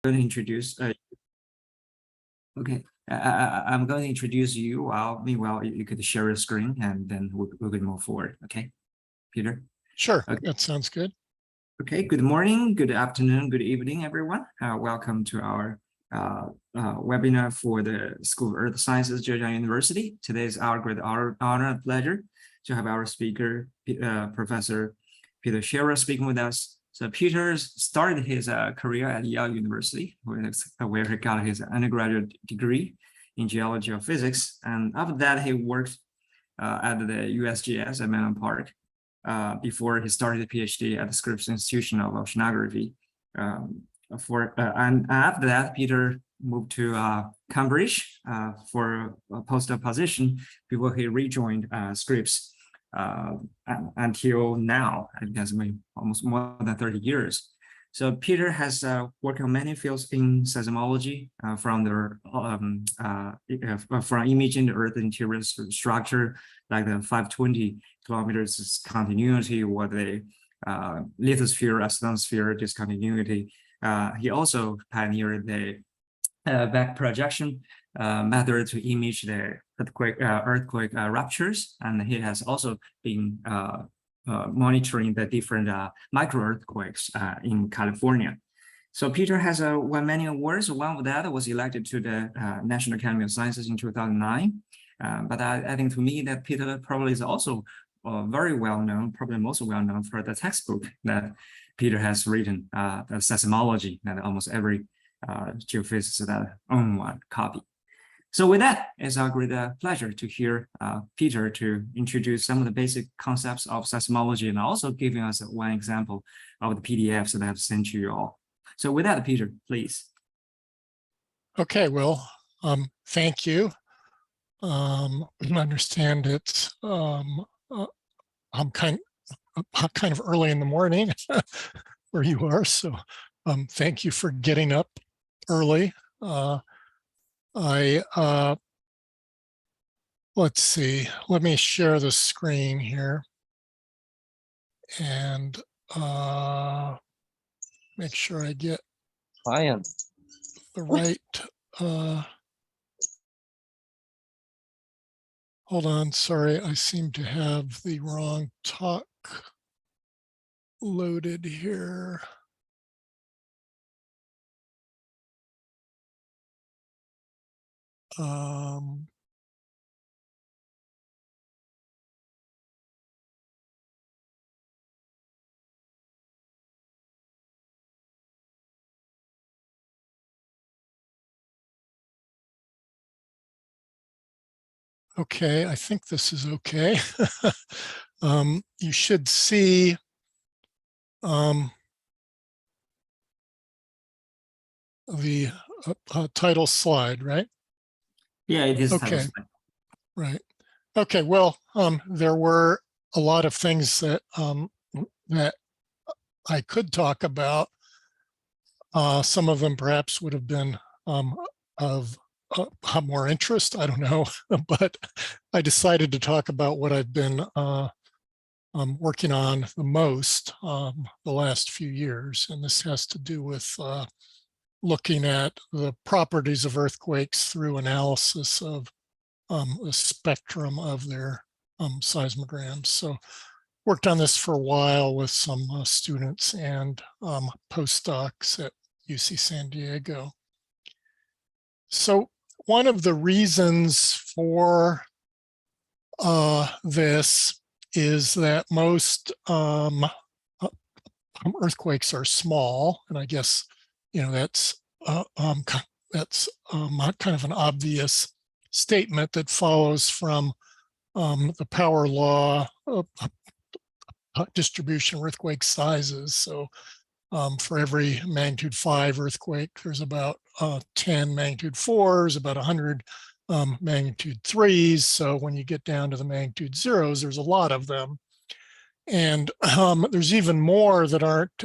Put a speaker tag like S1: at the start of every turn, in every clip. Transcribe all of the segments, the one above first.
S1: going to introduce. Okay, I'm going to introduce you. Meanwhile, you could share your screen, and then we'll move forward. Okay, Peter.
S2: Sure,
S1: okay.
S2: That sounds good.
S1: Okay. Good morning, good afternoon, good evening, everyone. Welcome to our webinar for the School of Earth Sciences, Zhejiang University. Today is our great honor and pleasure to have our speaker, Professor Peter Shearer, speaking with us. So Peter started his career at Yale University, where he got his undergraduate degree in geology or physics. And after that, he worked at the USGS at Menlo Park before he started a PhD at the Scripps Institution of Oceanography. And after that, Peter moved to Cambridge for a postdoc position before he rejoined Scripps. Until now, I guess almost more than 30 years. So Peter has worked on many fields in seismology, from imaging the Earth interior structure, like the 520 kilometers continuity, or the lithosphere, asthenosphere discontinuity. He also pioneered the back projection method to image the earthquake ruptures, and he has also been monitoring the different micro earthquakes in California. So Peter has won many awards. One of that was elected to the National Academy of Sciences in 2009. But I think to me that Peter probably is also very well known, probably most well known for the textbook that Peter has written, the Seismology, that almost every geophysicist that own one copy. So with that, it's our great pleasure to hear Peter to introduce some of the basic concepts of seismology, and also giving us one example of the PDFs that I have sent you all. So with that, Peter, please.
S2: Okay, well, thank you. I understand it's I'm kind of early in the morning where you are, so thank you for getting up early. Let's see, let me share the screen here and make sure I get the right, hold on, sorry, I seem to have the wrong talk loaded here. Okay, I think this is okay. You should see the title slide, right?
S1: Yeah, it is.
S2: Okay, right. Okay, well, there were a lot of things that that I could talk about. Some of them perhaps would have been of more interest, I don't know, but I decided to talk about what I've been working on the most the last few years, and this has to do with looking at the properties of earthquakes through analysis of the spectrum of their seismograms. So worked on this for a while with some students and postdocs at UC San Diego. So one of the reasons for this is that most earthquakes are small, and I guess that's kind of an obvious statement that follows from the power law of distribution of earthquake sizes. So for every magnitude 5 earthquake, there's about 10 magnitude 4s, about 100 magnitude 3s. So when you get down to the magnitude 0s, there's a lot of them. And there's even more that aren't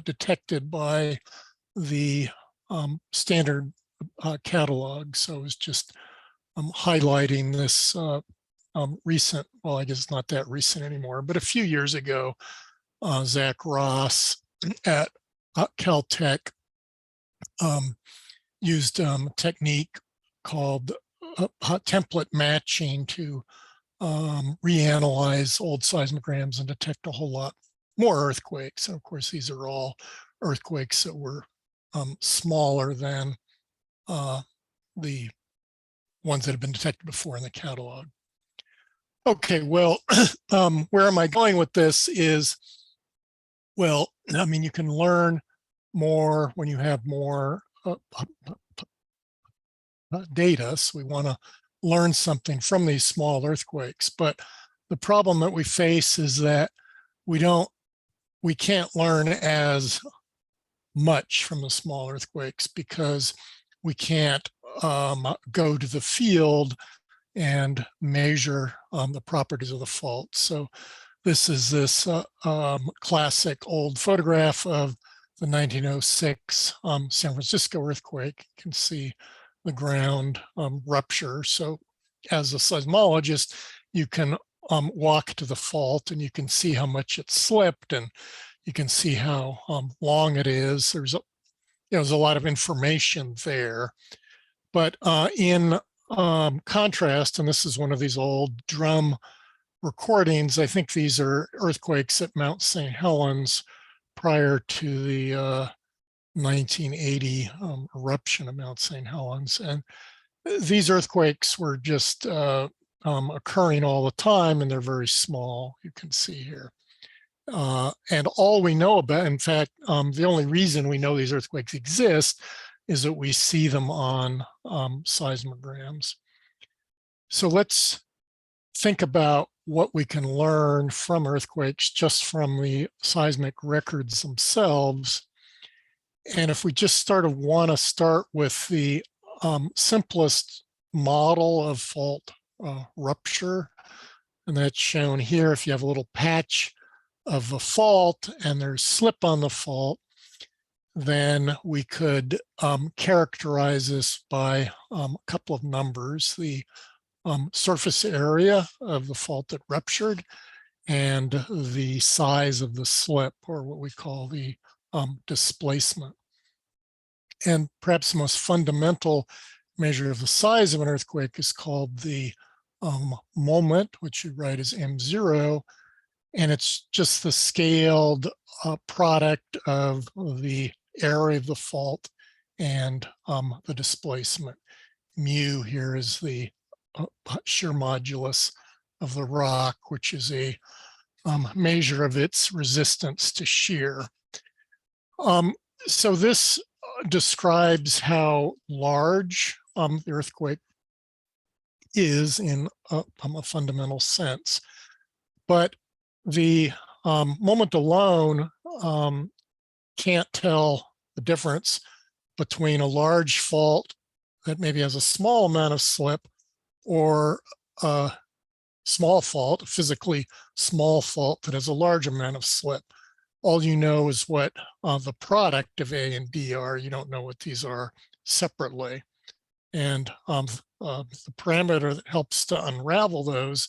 S2: detected by the standard catalog. So it's just highlighting this recent, well, I guess it's not that recent anymore, but a few years ago, Zach Ross at Caltech used a technique called template matching to reanalyze old seismograms and detect a whole lot more earthquakes. And of course, these are all earthquakes that were smaller than the ones that have been detected before in the catalog. Okay, well, where am I going with this is, well, I mean, you can learn more when you have more data. So we want to learn something from these small earthquakes. But the problem that we face is that we can't learn as much from the small earthquakes because we can't go to the field and measure the properties of the fault. So this is this classic old photograph of the 1906 San Francisco earthquake. You can see the ground rupture. So as a seismologist, you can walk to the fault and you can see how much it slipped, and you can see how long it is. There's a lot of information there. But in contrast, and this is one of these old drum recordings, I think these are earthquakes at Mount St. Helens prior to the 1980 eruption of Mount St. Helens. And these earthquakes were just occurring all the time, and they're very small, you can see here. And all we know about, in fact, the only reason we know these earthquakes exist is that we see them on seismograms. So let's think about what we can learn from earthquakes just from the seismic records themselves. And if we just want to start with the simplest model of fault rupture, and that's shown here. If you have a little patch of a fault and there's slip on the fault, then we could characterize this by a couple of numbers: the surface area of the fault that ruptured and the size of the slip, or what we call the displacement. And perhaps the most fundamental measure of the size of an earthquake is called the moment, which you write as M0, and it's just the scaled product of the area of the fault and the displacement. Mu here is the shear modulus of the rock, which is a measure of its resistance to shear. So this describes how large the earthquake is in a fundamental sense. But the moment alone can't tell the difference between a large fault that maybe has a small amount of slip or a small fault, a physically small fault that has a large amount of slip. All you know is what the product of A and B are. You don't know what these are separately. And the parameter that helps to unravel those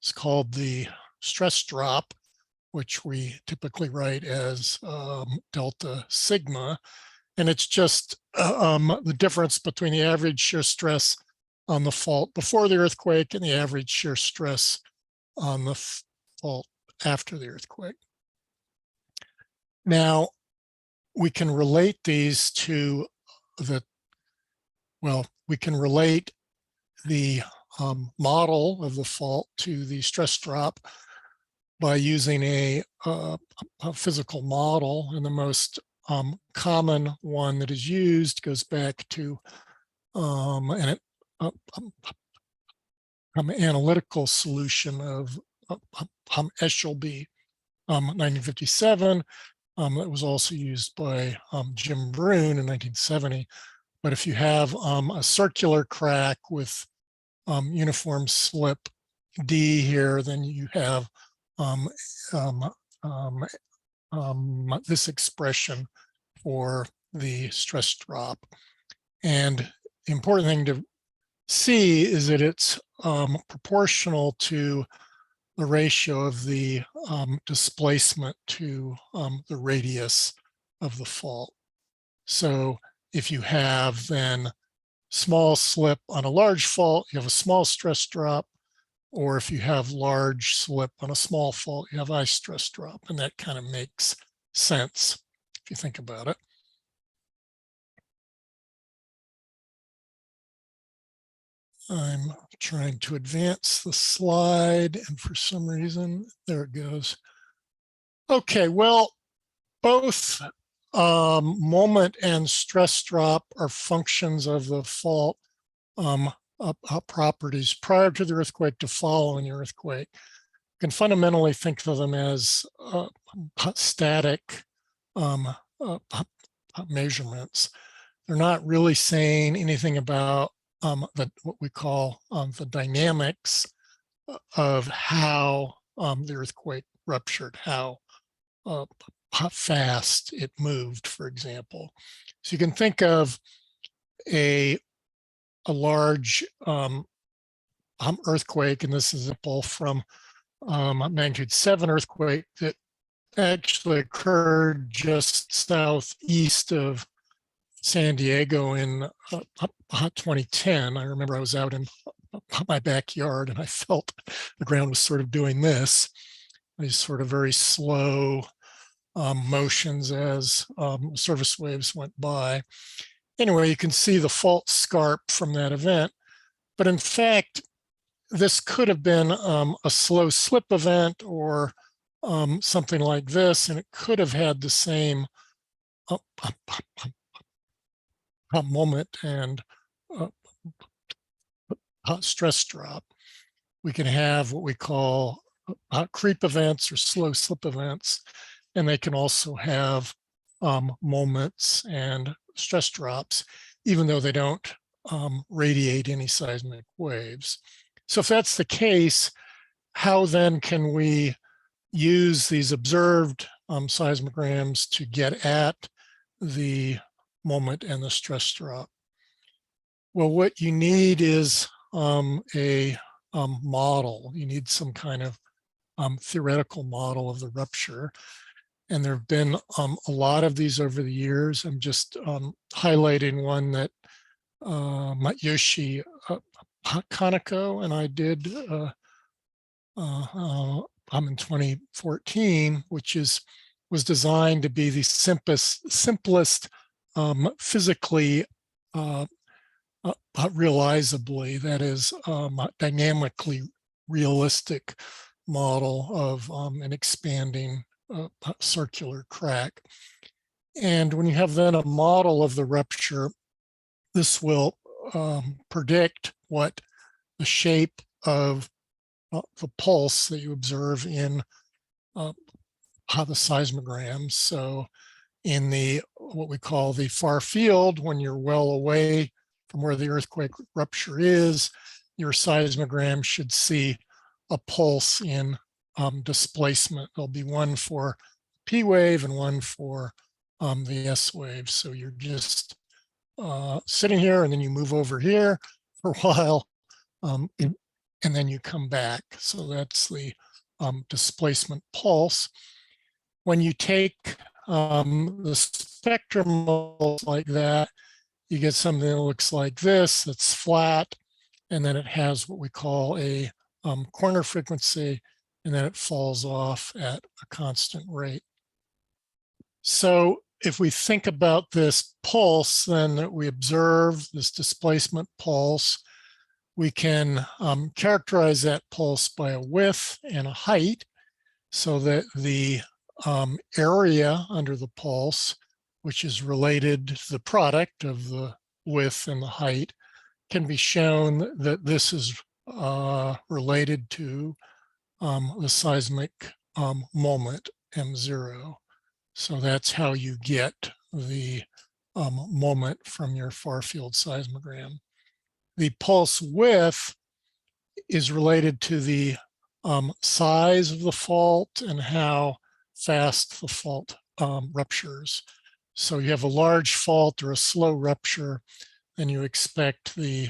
S2: is called the stress drop, which we typically write as delta sigma. And it's just the difference between the average shear stress on the fault before the earthquake and the average shear stress on the fault after the earthquake. Now, we can relate these to we can relate the model of the fault to the stress drop by using a physical model. And the most common one that is used goes back to an analytical solution of Eshelby, 1957. It was also used by Jim Brune in 1970. But if you have a circular crack with uniform slip D here, then you have this expression for the stress drop. And the important thing to see is that it's proportional to the ratio of the displacement to the radius of the fault. So if you have then small slip on a large fault, you have a small stress drop, or if you have large slip on a small fault, you have high stress drop, and that kind of makes sense if you think about it. I'm trying to advance the slide, and for some reason, there it goes. Okay, well, both moment and stress drop are functions of the fault properties prior to the earthquake to following the earthquake. You can fundamentally think of them as static measurements. They're not really saying anything about what we call the dynamics of how the earthquake ruptured, how fast it moved, for example. So you can think of a large earthquake, and this is a pull from a magnitude 7 earthquake that actually occurred just southeast of San Diego in 2010. I remember I was out in my backyard and I felt the ground was sort of doing this, these sort of very slow motions as surface waves went by. Anyway, you can see the fault scarp from that event, but in fact, this could have been a slow slip event or something like this, and it could have had the same moment and stress drop. We can have what we call creep events or slow slip events, and they can also have moments and stress drops, even though they don't radiate any seismic waves. So if that's the case, how then can we use these observed seismograms to get at the moment and the stress drop? Well, what you need is a model. You need some kind of theoretical model of the rupture. And there have been a lot of these over the years. I'm just highlighting one that Yoshi Kaneko and I did in 2014, which was designed to be the simplest physically realizably, that is dynamically realistic model of an expanding circular crack. And when you have then a model of the rupture, this will predict what the shape of the pulse that you observe in the seismograms. So in the what we call the far field, when you're well away from where the earthquake rupture is, your seismogram should see a pulse in displacement. There'll be one for P wave and one for the S wave. So you're just sitting here, and then you move over here for a while, and then you come back. So that's the displacement pulse. When you take the spectrum like that, you get something that looks like this. That's flat, and then it has what we call a corner frequency, and then it falls off at a constant rate. So if we think about this pulse, then that we observe this displacement pulse, we can characterize that pulse by a width and a height, so that the area under the pulse, which is related to the product of the width and the height, can be shown that this is related to the seismic moment, M0. So that's how you get the moment from your far field seismogram. The pulse width is related to the size of the fault and how fast the fault ruptures. So you have a large fault or a slow rupture, and you expect the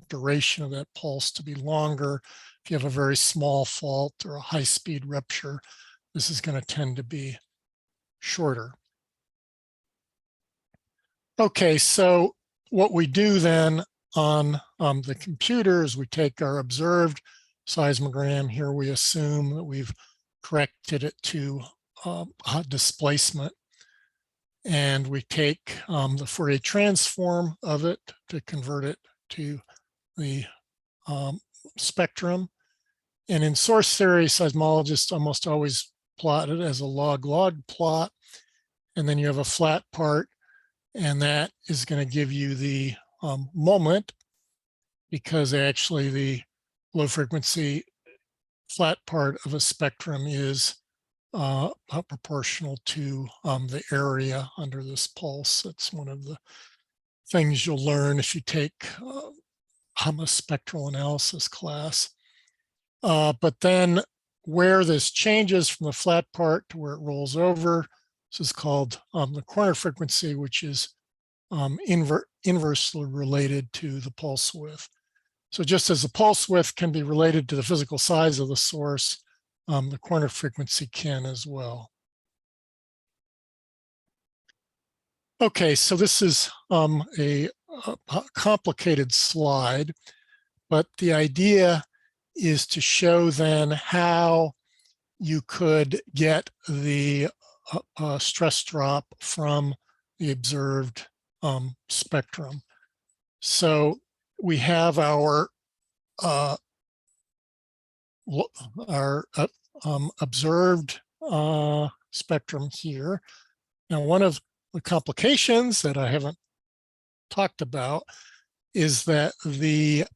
S2: duration of that pulse to be longer. If you have a very small fault or a high-speed rupture, this is going to tend to be shorter. Okay, so what we do then on the computer is we take our observed seismogram. Here we assume that we've corrected it to displacement. And we take the Fourier transform of it to convert it to the spectrum. And in source theory, seismologists almost always plot it as a log-log plot. And then you have a flat part, and that is going to give you the moment, because actually the low frequency flat part of a spectrum is proportional to the area under this pulse. That's one of the things you'll learn if you take a spectral analysis class. But then where this changes from the flat part to where it rolls over, this is called the corner frequency, which is inversely related to the pulse width. So just as the pulse width can be related to the physical size of the source, the corner frequency can as well. Okay, so this is a complicated slide, but the idea is to show then how you could get the stress drop from the observed spectrum. So we have our observed spectrum here. Now, one of the complications that I haven't talked about is that the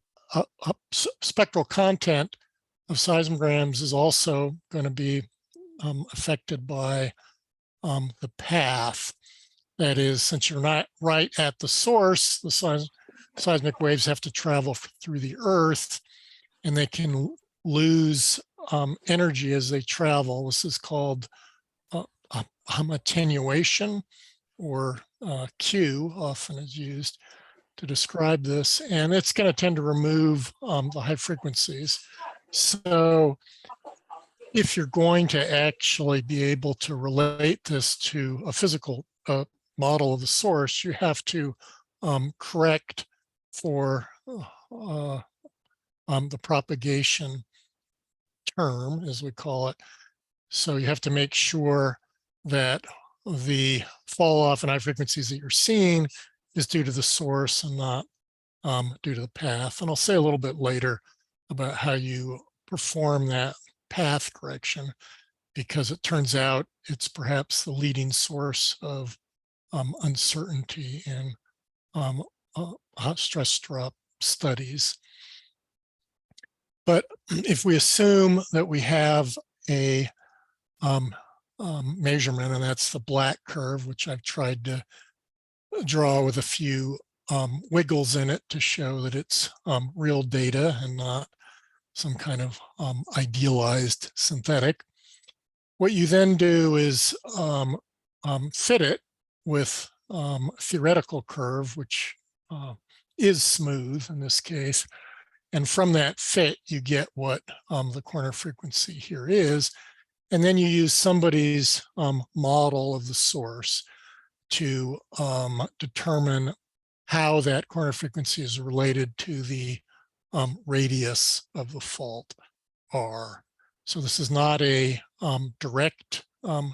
S2: spectral content of seismograms is also going to be affected by the path. That is, since you're not right at the source, the seismic waves have to travel through the earth, and they can lose energy as they travel. This is called attenuation, or Q often is used to describe this, and it's going to tend to remove the high frequencies. So if you're going to actually be able to relate this to a physical model of the source, you have to correct for the propagation term, as we call it. So you have to make sure that the fall off in high frequencies that you're seeing is due to the source and not due to the path. And I'll say a little bit later about how you perform that path correction, because it turns out it's perhaps the leading source of uncertainty in hot stress drop studies. But if we assume that we have a measurement, and that's the black curve, which I've tried to draw with a few wiggles in it to show that it's real data and not some kind of idealized synthetic. What you then do is fit it with a theoretical curve, which is smooth in this case. And from that fit, you get what the corner frequency here is. And then you use somebody's model of the source to determine how that corner frequency is related to the radius of the fault, R. So this is not a direct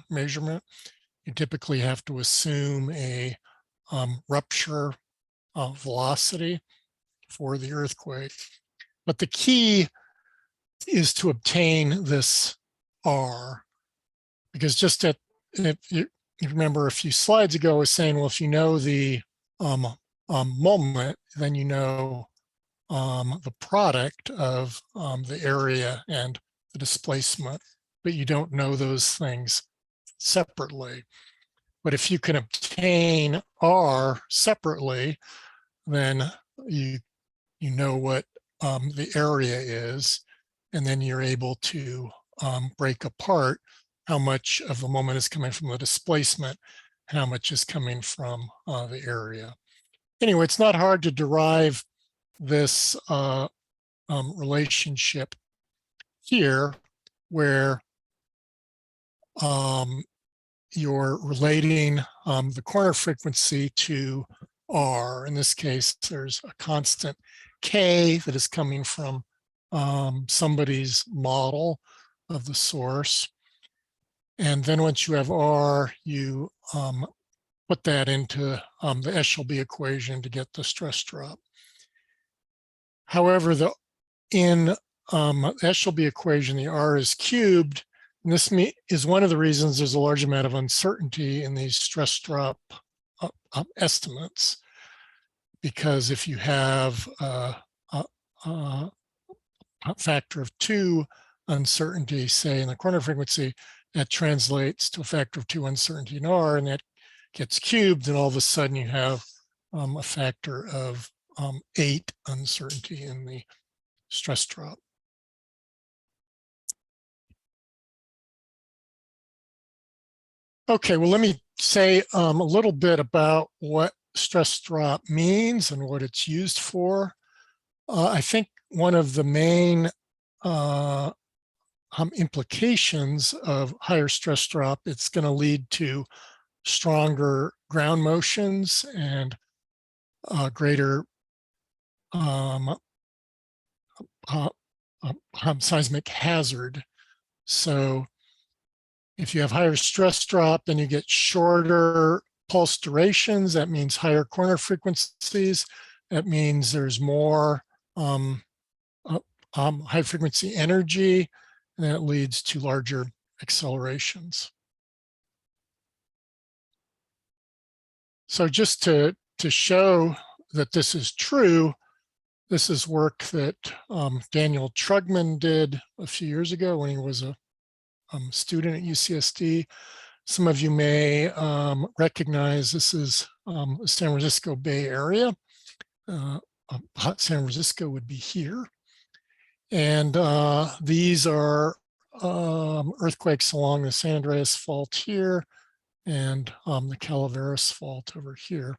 S2: measurement. You typically have to assume a rupture velocity for the earthquake. But the key is to obtain this R, because just if you remember a few slides ago, I was saying, well, if you know the moment, then you know the product of the area and the displacement, but you don't know those things separately. But if you can obtain R separately, then you know what the area is, and then you're able to break apart how much of the moment is coming from the displacement, how much is coming from the area. Anyway, it's not hard to derive this relationship here, where you're relating the corner frequency to R. In this case, there's a constant K that is coming from somebody's model of the source. And then once you have R, you put that into the Eshelby equation to get the stress drop. However, in the Eshelby equation, the R is cubed. And this is one of the reasons there's a large amount of uncertainty in these stress drop estimates. Because if you have a factor of 2 uncertainty, say in the corner frequency, that translates to a factor of 2 uncertainty in R, and that gets cubed, and all of a sudden you have a factor of 8 uncertainty in the stress drop. Okay, well, let me say a little bit about what stress drop means and what it's used for. I think one of the main implications of higher stress drop, it's going to lead to stronger ground motions and greater seismic hazard. So if you have higher stress drop, then you get shorter pulse durations. That means higher corner frequencies. That means there's more high frequency energy, and that leads to larger accelerations. So just to show that this is true, this is work that Daniel Trugman did a few years ago when he was a student at UCSD. Some of you may recognize this is the San Francisco Bay Area. San Francisco would be here. And these are earthquakes along the San Andreas Fault here and the Calaveras Fault over here.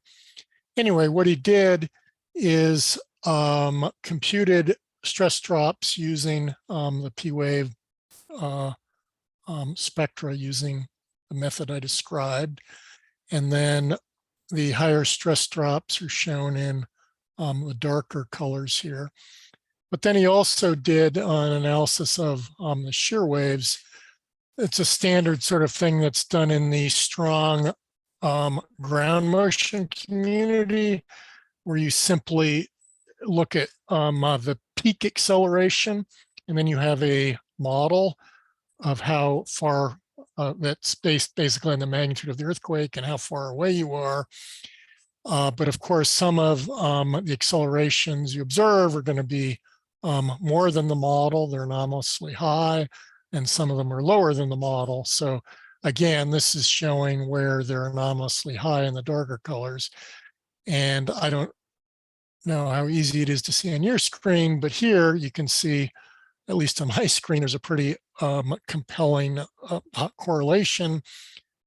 S2: Anyway, what he did is computed stress drops using the P-wave spectra using the method I described. And then the higher stress drops are shown in the darker colors here. But then he also did an analysis of the shear waves. It's a standard sort of thing that's done in the strong ground motion community, where you simply look at the peak acceleration, and then you have a model of how far that's based basically on the magnitude of the earthquake and how far away you are. But of course, some of the accelerations you observe are going to be more than the model. They're anomalously high, and some of them are lower than the model. So again, this is showing where they're anomalously high in the darker colors. And I don't know how easy it is to see on your screen, but here you can see, at least on my screen, there's a pretty compelling correlation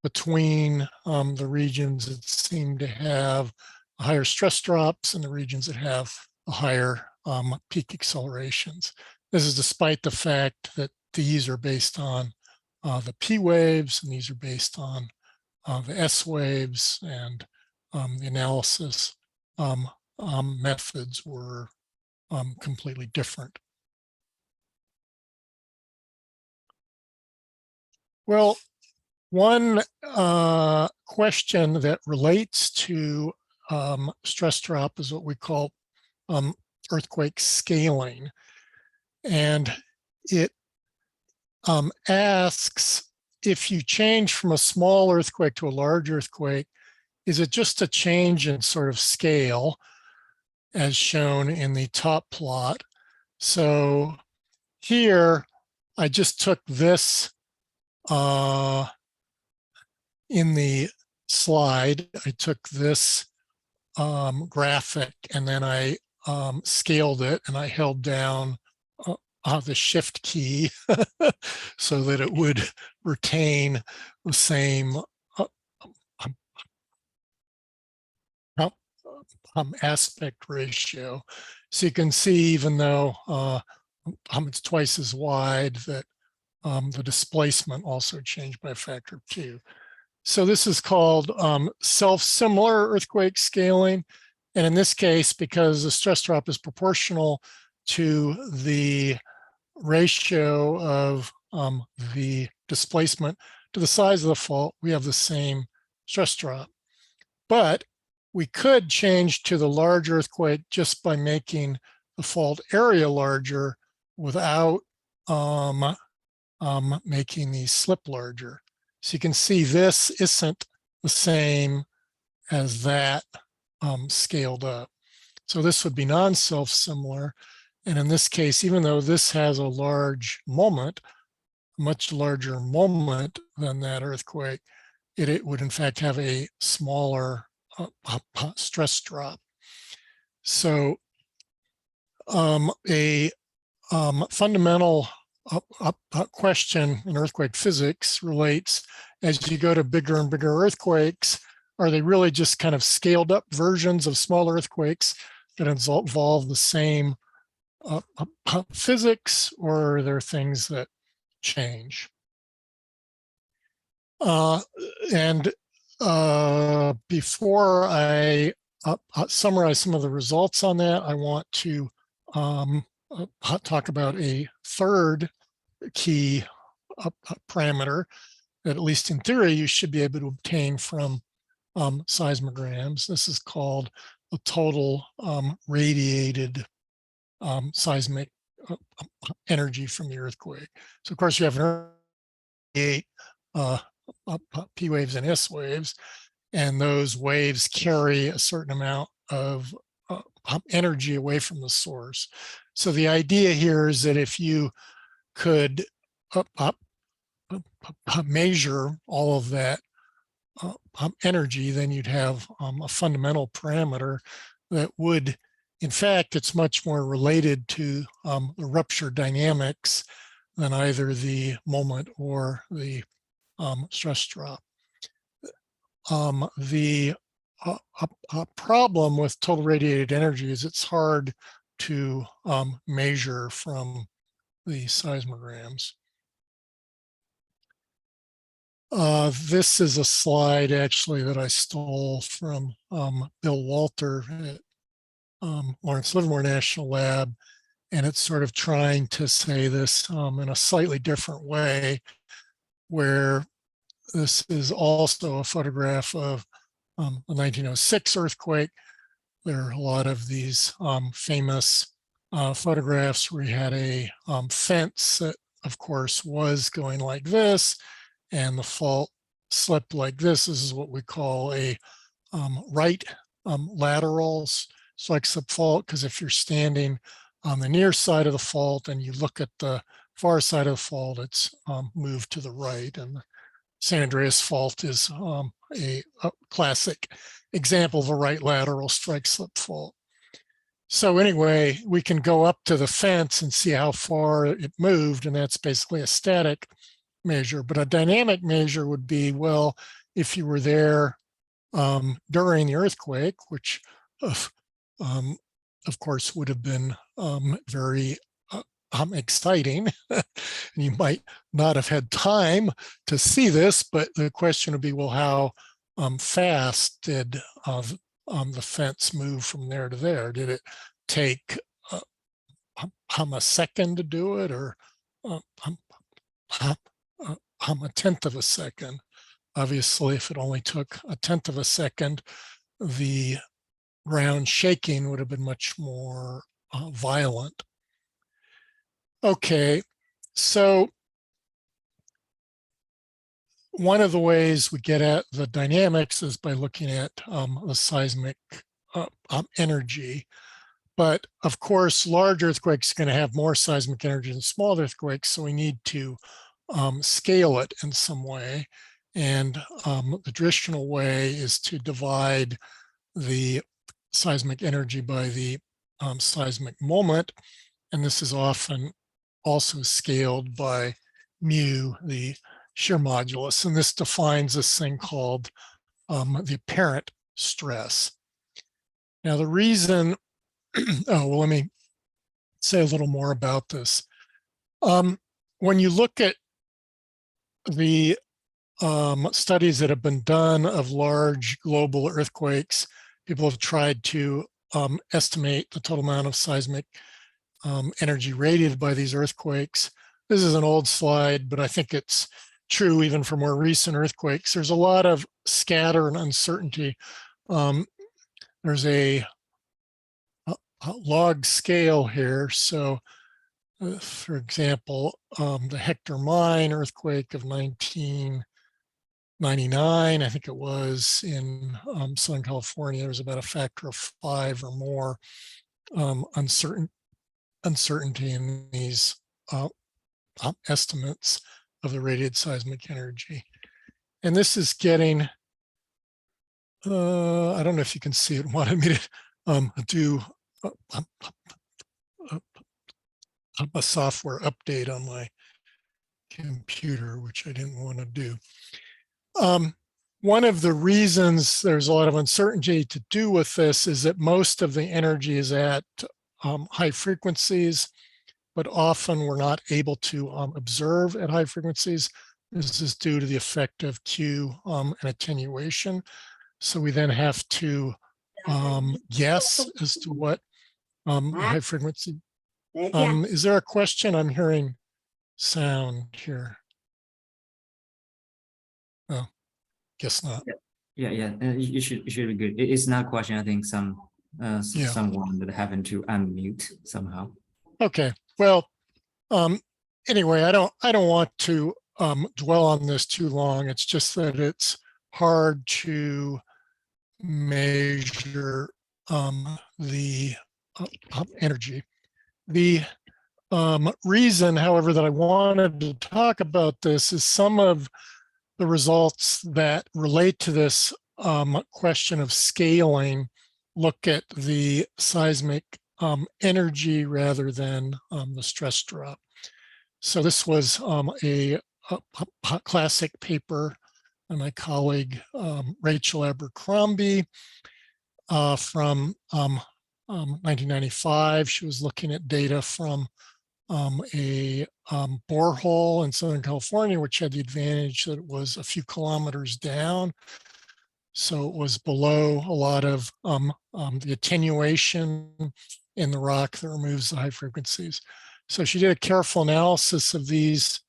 S2: between the regions that seem to have higher stress drops and the regions that have a higher peak accelerations. This is despite the fact that these are based on the P waves, and these are based on the S waves, and the analysis methods were completely different. Well, one question that relates to stress drop is what we call earthquake scaling. And it asks, if you change from a small earthquake to a large earthquake, is it just a change in sort of scale, as shown in the top plot? So here, I just took this in the slide. I took this graphic, and then I scaled it, and I held down the shift key so that it would retain the same aspect ratio. So you can see, even though it's twice as wide, that the displacement also changed by a factor of 2. So this is called self-similar earthquake scaling. And in this case, because the stress drop is proportional to the ratio of the displacement to the size of the fault, we have the same stress drop. But we could change to the large earthquake just by making the fault area larger without making the slip larger. So you can see this isn't the same as that scaled up. So this would be non-self-similar. And in this case, even though this has a large moment, much larger moment than that earthquake, it would in fact have a smaller stress drop. So a fundamental question in earthquake physics relates, as you go to bigger and bigger earthquakes, are they really just kind of scaled up versions of small earthquakes that involve the same physics, or are there things that change? And before I summarize some of the results on that, I want to talk about a third key parameter that, at least in theory, you should be able to obtain from seismograms. This is called the total radiated seismic energy from the earthquake. So of course you have an P waves and S waves, and those waves carry a certain amount of energy away from the source. So the idea here is that if you could measure all of that energy, then you'd have a fundamental parameter that would, in fact, it's much more related to the rupture dynamics than either the moment or the stress drop. The problem with total radiated energy is it's hard to measure from the seismograms. This is a slide actually that I stole from Bill Walter at Lawrence Livermore National Lab, and it's sort of trying to say this in a slightly different way, where this is also a photograph of the 1906 earthquake. There are a lot of these famous photographs where you had a fence that, of course, was going like this, and the fault slipped like this. This is what we call a right lateral strike slip fault, because if you're standing on the near side of the fault and you look at the far side of the fault, it's moved to the right. And the San Andreas fault is a classic example of a right lateral strike slip fault. So anyway, we can go up to the fence and see how far it moved, and that's basically a static measure. But a dynamic measure would be, well, if you were there during the earthquake, which of course would have been very exciting. And you might not have had time to see this, but the question would be, well, how fast did the fence move from there to there? Did it take a second to do it, or a tenth of a second? Obviously, if it only took a tenth of a second, the ground shaking would have been much more violent. Okay, so one of the ways we get at the dynamics is by looking at the seismic energy. But of course, large earthquakes are going to have more seismic energy than small earthquakes, so we need to scale it in some way. And the traditional way is to divide the seismic energy by the seismic moment. And this is often also scaled by mu, the shear modulus. And this defines this thing called the apparent stress. Now, the reason, let me say a little more about this. When you look at the studies that have been done of large global earthquakes. People have tried to estimate the total amount of seismic energy radiated by these earthquakes. This is an old slide, but I think it's true even for more recent earthquakes. There's a lot of scatter and uncertainty. There's a log scale here. So, for example, the Hector Mine earthquake of 1999, I think it was in Southern California, there was about a factor of 5 or more uncertainty in these estimates of the radiated seismic energy. And this is getting, I don't know if you can see it, wanted me to do a software update on my computer, which I didn't want to do. One of the reasons there's a lot of uncertainty to do with this is that most of the energy is at high frequencies, but often we're not able to observe at high frequencies. This is due to the effect of Q and attenuation. So we then have to guess as to what high frequency. Is there a question? I'm hearing sound here. Oh, guess not.
S1: Yeah. You should be good. It's not a question. I think someone that happened to unmute somehow.
S2: Okay. Well, anyway, I don't want to dwell on this too long. It's just that it's hard to measure the energy. The reason, however, that I wanted to talk about this is some of the results that relate to this question of scaling look at the seismic energy rather than the stress drop. So this was a classic paper by my colleague Rachel Abercrombie from 1995. She was looking at data from a borehole in Southern California, which had the advantage that it was a few kilometers down. So it was below a lot of the attenuation in the rock that removes the high frequencies. So she did a careful analysis of these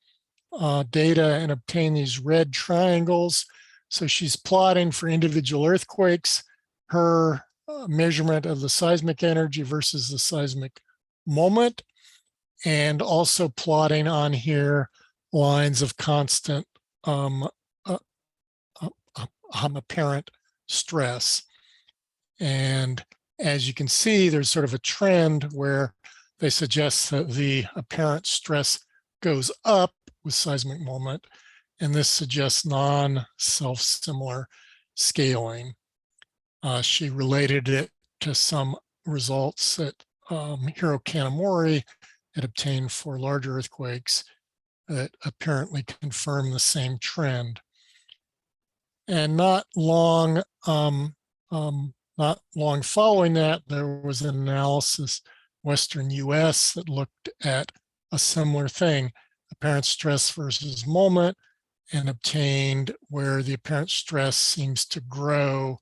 S2: data and obtained these red triangles. So she's plotting for individual earthquakes, her measurement of the seismic energy versus the seismic moment, and also plotting on here lines of constant apparent stress. And as you can see, there's sort of a trend where they suggest that the apparent stress goes up with seismic moment, and this suggests non-self-similar scaling. She related it to some results that Hiro Kanamori had obtained for larger earthquakes that apparently confirm the same trend. And not long following that, there was an analysis, Western US, that looked at a similar thing, apparent stress versus moment, and obtained where the apparent stress seems to grow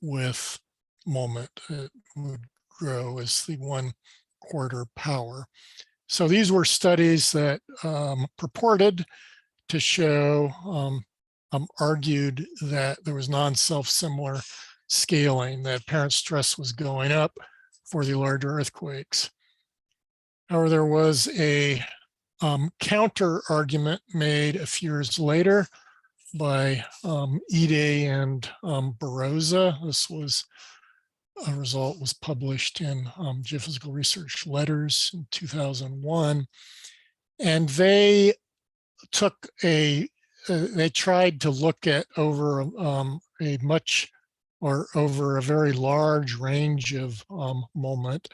S2: with moment. It would grow as the 1/4 power. So these were studies that purported to show, argued that there was non-self-similar scaling, that apparent stress was going up for the larger earthquakes. However, there was a counter argument made a few years later by Ide and Barroza. This was a result was published in Geophysical Research Letters in 2001, and they took they tried to look at over over a very large range of moment.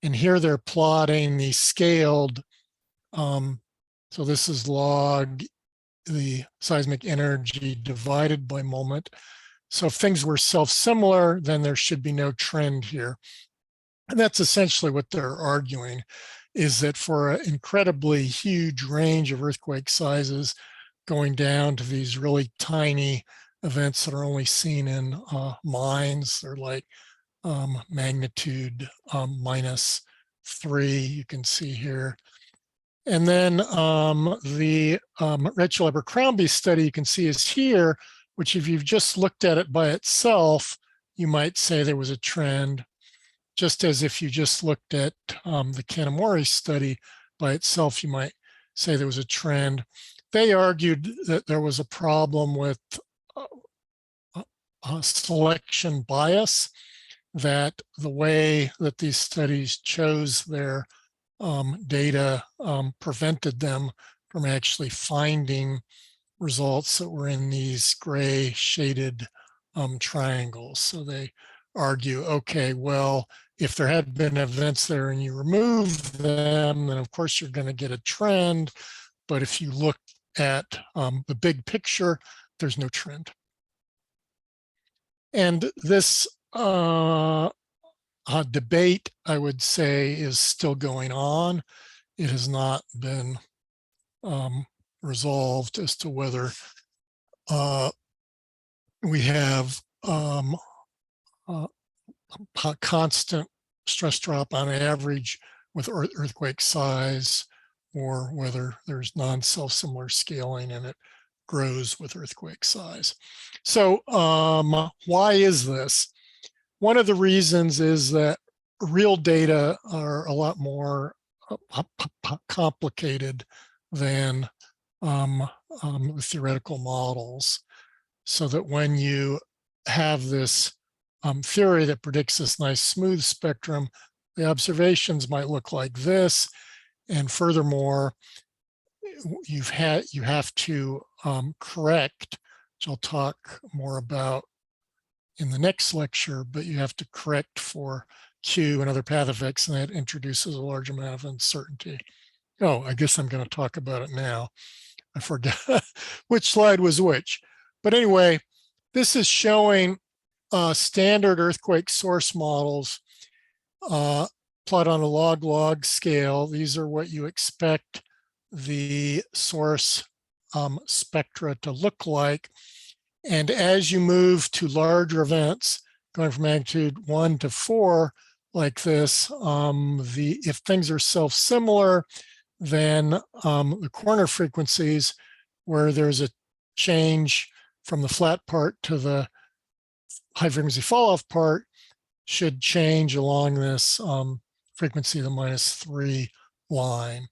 S2: And here they're plotting the scaled, so this is log the seismic energy divided by moment. So if things were self-similar, then there should be no trend here. And that's essentially what they're arguing, is that for an incredibly huge range of earthquake sizes, going down to these really tiny events that are only seen in mines. They're like magnitude -3, you can see here. And then the Rachel Abercrombie study you can see is here, which if you've just looked at it by itself, you might say there was a trend, just as if you just looked at the Kanamori study by itself, you might say there was a trend. They argued that there was a problem with selection bias, that the way that these studies chose their data prevented them from actually finding results that were in these gray shaded triangles. So they argue, okay, well, if there had been events there and you remove them, then of course you're going to get a trend. But if you look at the big picture, there's no trend. And this debate, I would say, is still going on. It has not been resolved as to whether we have a constant stress drop on average with earthquake size, or whether there's non-self-similar scaling and it grows with earthquake size. So why is this? One of the reasons is that real data are a lot more complicated than theoretical models, so that when you have this theory that predicts this nice smooth spectrum, the observations might look like this. And furthermore, you have to correct, which I'll talk more about in the next lecture, but you have to correct for Q and other path effects, and that introduces a large amount of uncertainty. Oh, I guess I'm going to talk about it now. I forgot which slide was which. But anyway, this is showing standard earthquake source models plot on a log-log scale. These are what you expect the source spectra to look like. And as you move to larger events, going from magnitude 1 to 4, like this, if things are self-similar, then the corner frequencies, where there's a change from the flat part to the high frequency fall off part, should change along this frequency of the -3 line.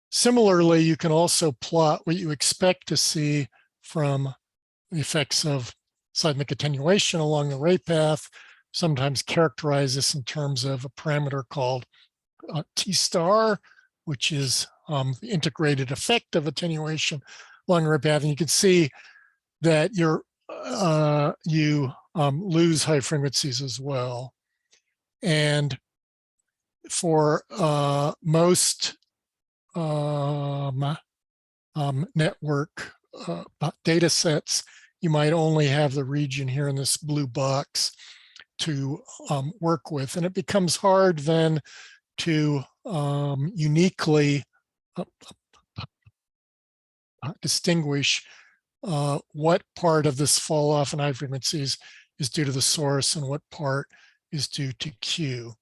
S2: Similarly, you can also plot what you expect to see from the effects of seismic attenuation along the ray path, sometimes characterize this in terms of a parameter called T star, which is the integrated effect of attenuation along the ray path. And you can see that you lose high frequencies as well. And for most network data sets, you might only have the region here in this blue box to work with. And it becomes hard then to uniquely distinguish what part of this fall off in high frequencies is due to the source and what part is due to Q.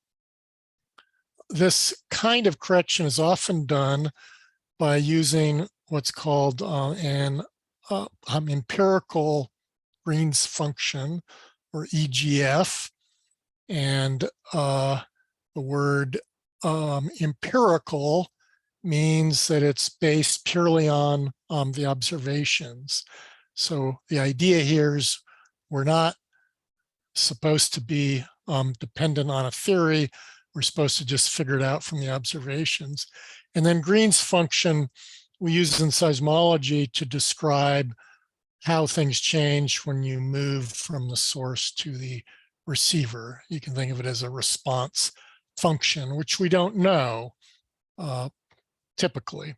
S2: This kind of correction is often done by using what's called an empirical Green's function, or EGF. And the word empirical means that it's based purely on the observations. So the idea here is we're not supposed to be dependent on a theory. We're supposed to just figure it out from the observations. And then Green's function we use in seismology to describe how things change when you move from the source to the receiver. You can think of it as a response function, which we don't know typically.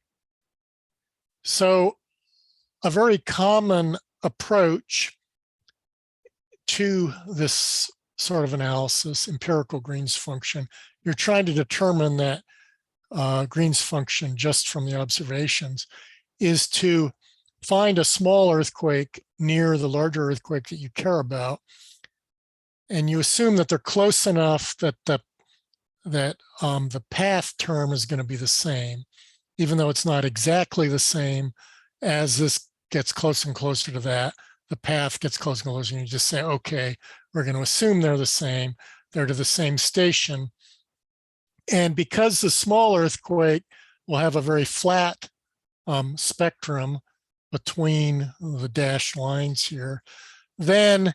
S2: So a very common approach to this sort of analysis, empirical Green's function, you're trying to determine that Green's function just from the observations, is to find a small earthquake near the larger earthquake that you care about, and you assume that they're close enough that the path term is going to be the same, even though it's not exactly the same. As this gets closer and closer to that, the path gets closer and closer, and you just say, okay, we're going to assume they're the same. They're to the same station. And because the small earthquake will have a very flat spectrum between the dashed lines here, then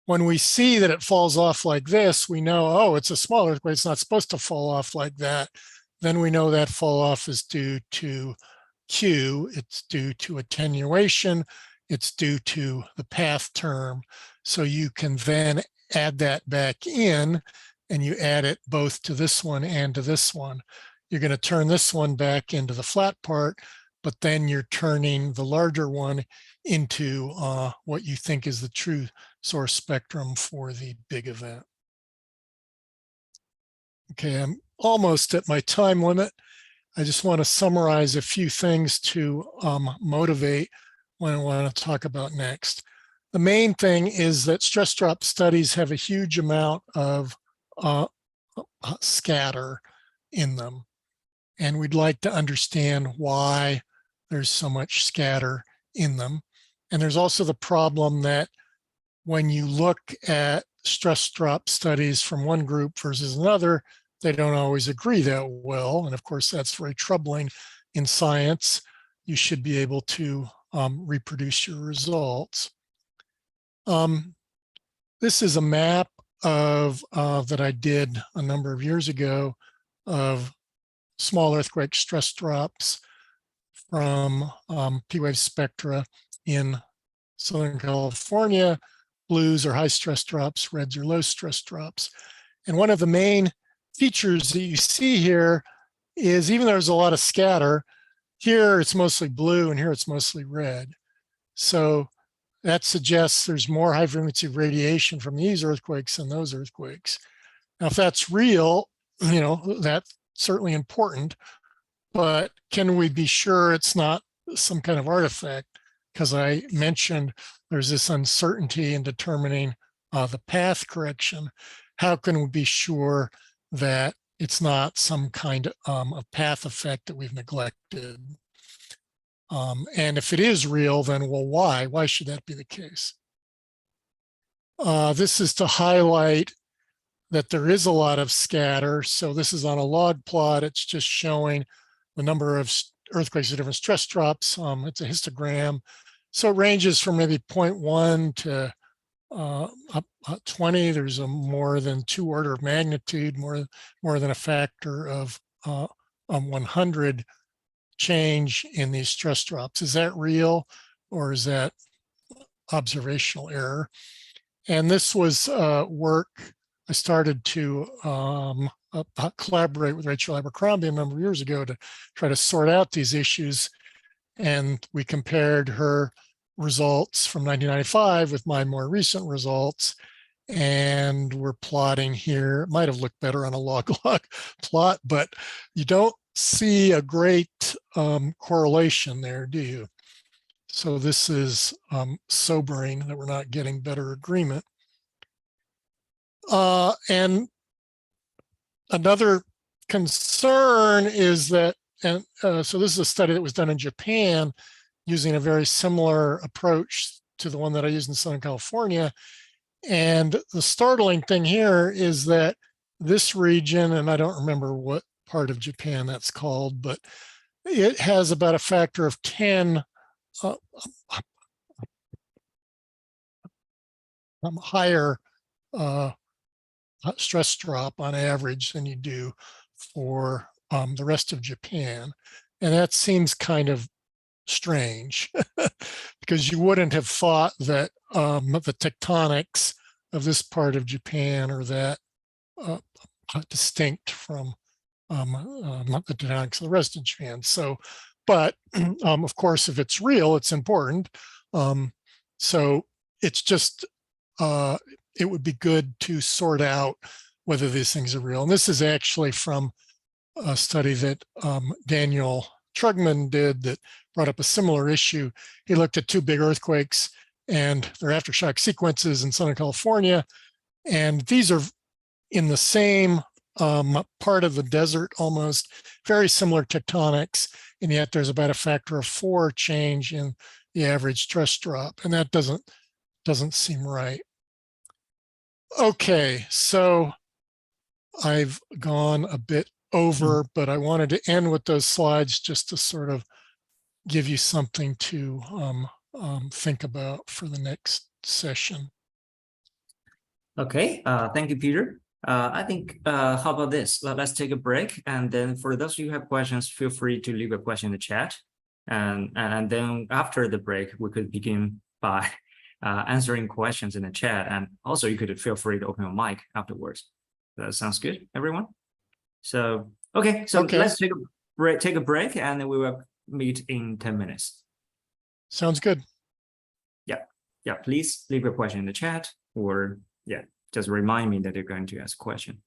S2: when we see that it falls off like this, we know, oh, it's a small earthquake. It's not supposed to fall off like that. Then we know that fall off is due to Q. It's due to attenuation. It's due to the path term. So you can then add that back in, and you add it both to this one and to this one. You're going to turn this one back into the flat part, but then you're turning the larger one into what you think is the true source spectrum for the big event. Okay, I'm almost at my time limit. I just want to summarize a few things to motivate what I want to talk about next. The main thing is that stress drop studies have a huge amount of scatter in them. And we'd like to understand why there's so much scatter in them. And there's also the problem that when you look at stress drop studies from one group versus another, they don't always agree that well. And of course, that's very troubling in science. You should be able to reproduce your results. This is a map of that I did a number of years ago of small earthquake stress drops from P-wave spectra in Southern California. Blues are high stress drops, reds are low stress drops. And one of the main features that you see here is, even though there's a lot of scatter, here it's mostly blue and here it's mostly red. So that suggests there's more high frequency radiation from these earthquakes than those earthquakes. Now, if that's real, you know, that's certainly important, but can we be sure it's not some kind of artifact? Because I mentioned there's this uncertainty in determining the path correction. How can we be sure that it's not some kind of path effect that we've neglected? And if it is real, then well, why? Why should that be the case? This is to highlight that there is a lot of scatter. So this is on a log plot. It's just showing the number of earthquakes at different stress drops. It's a histogram. So it ranges from maybe 0.1 to 20. There's a more than 2 order of magnitude, more than a factor of 100 change in these stress drops. Is that real, or is that observational error? And this was work I started to collaborate with Rachel Abercrombie a number of years ago to try to sort out these issues. And we compared her results from 1995 with my more recent results. And we're plotting here. It might have looked better on a log-log plot, but you don't see a great correlation there, do you? So this is sobering that we're not getting better agreement. And another concern is that, and so this is a study that was done in Japan using a very similar approach to the one that I used in Southern California. And the startling thing here is that this region, and I don't remember what part of Japan that's called, but it has about a factor of 10 higher stress drop on average than you do for the rest of Japan. And that seems kind of strange because you wouldn't have thought that the tectonics of this part of Japan are that distinct from the tectonics of the rest of Japan. So, but of course, if it's real, it's important. So it's just, it would be good to sort out whether these things are real. And this is actually from a study that Daniel Trugman did that brought up a similar issue. He looked at two big earthquakes and their aftershock sequences in Southern California. And these are in the same part of the desert, almost very similar tectonics. And yet there's about a factor of 4 change in the average stress drop. And that doesn't seem right. Okay, so I've gone a bit over, but I wanted to end with those slides just to sort of give you something to think about for the next session.
S1: Okay, thank you, Peter. I think, how about this? Let's take a break. And then for those of you who have questions, feel free to leave a question in the chat. And then after the break, we could begin by answering questions in the chat. And also you could feel free to open your mic afterwards. That sounds good, everyone? So, okay, so let's take a break and then we will meet in 10 minutes.
S2: Sounds good.
S1: Yeah, please leave a question in the chat or just remind me that you're going to ask a question.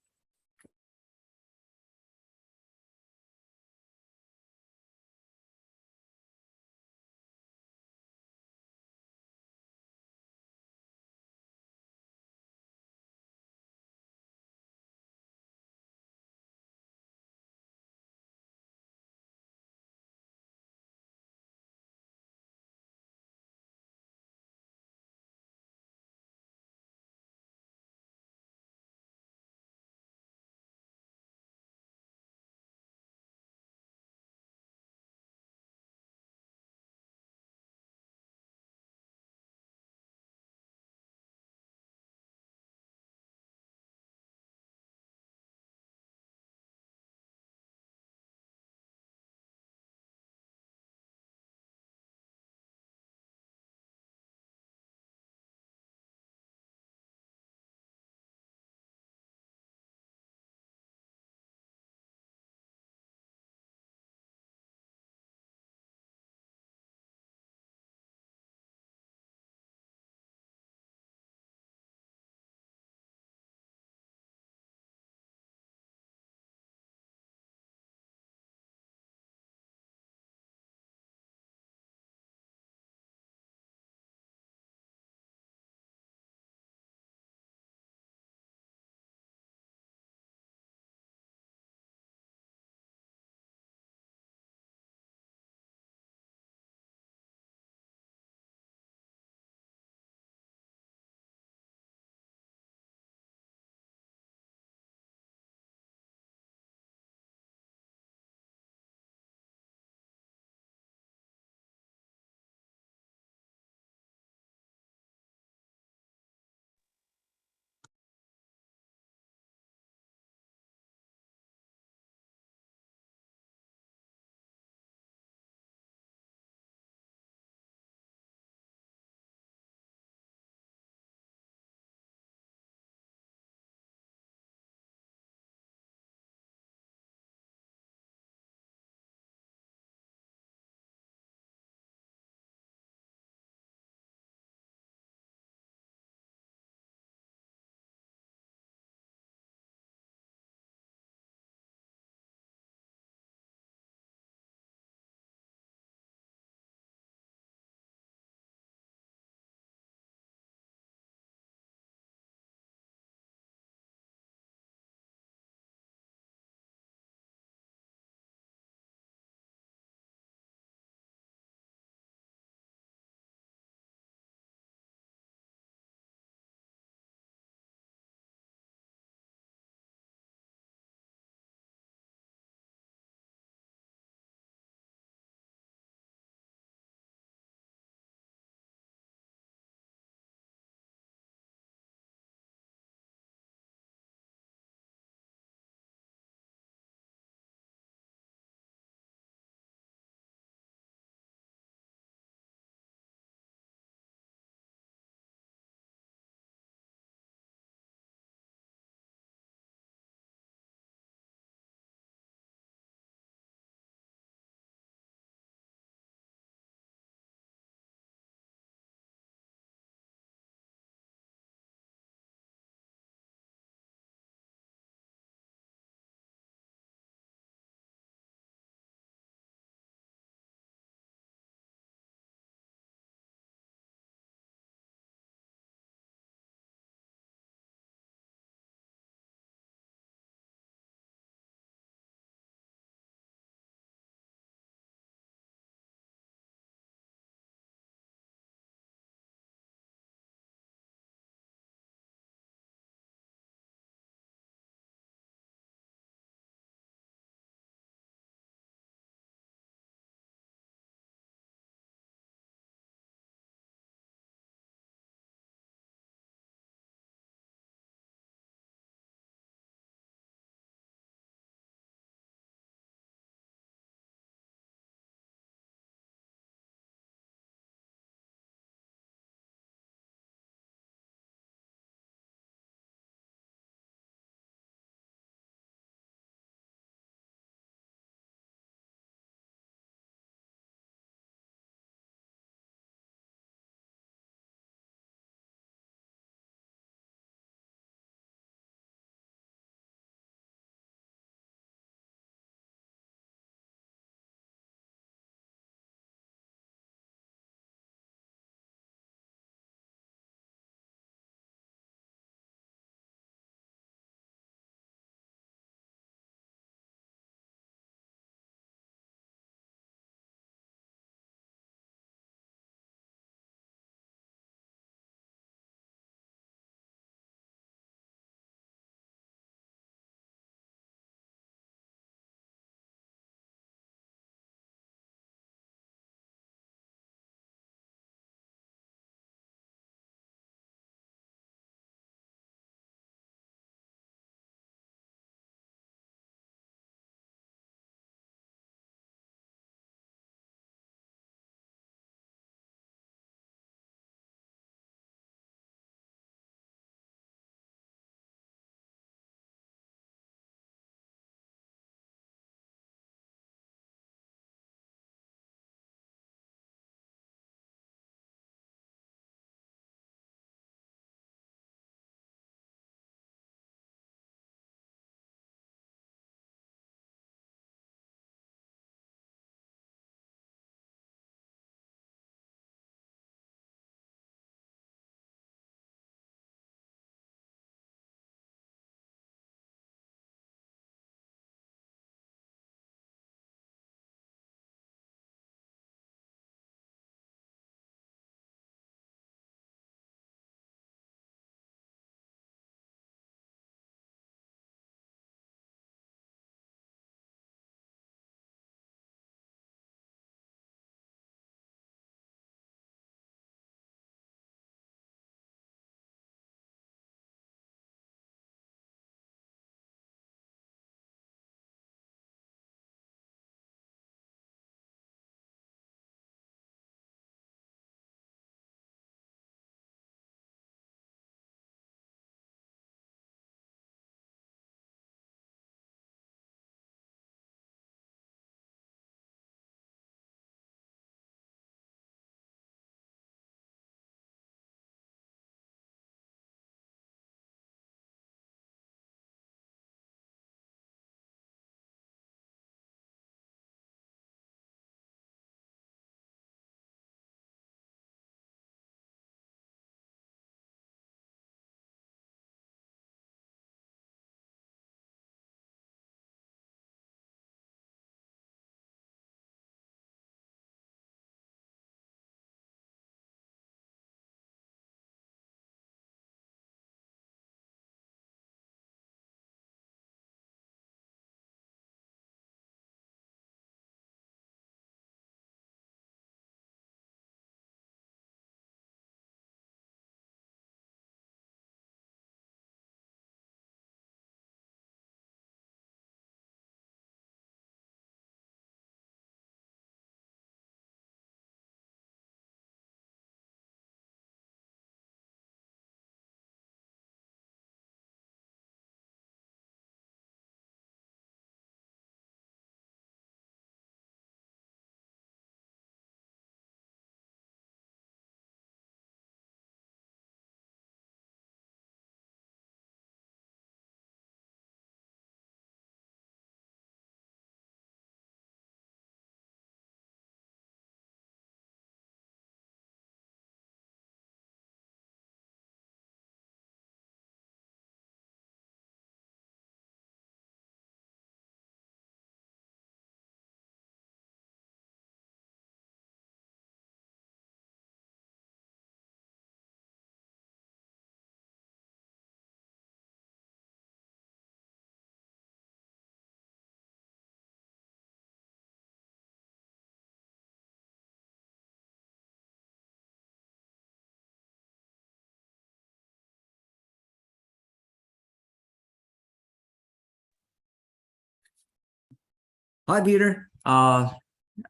S1: Hi, Peter.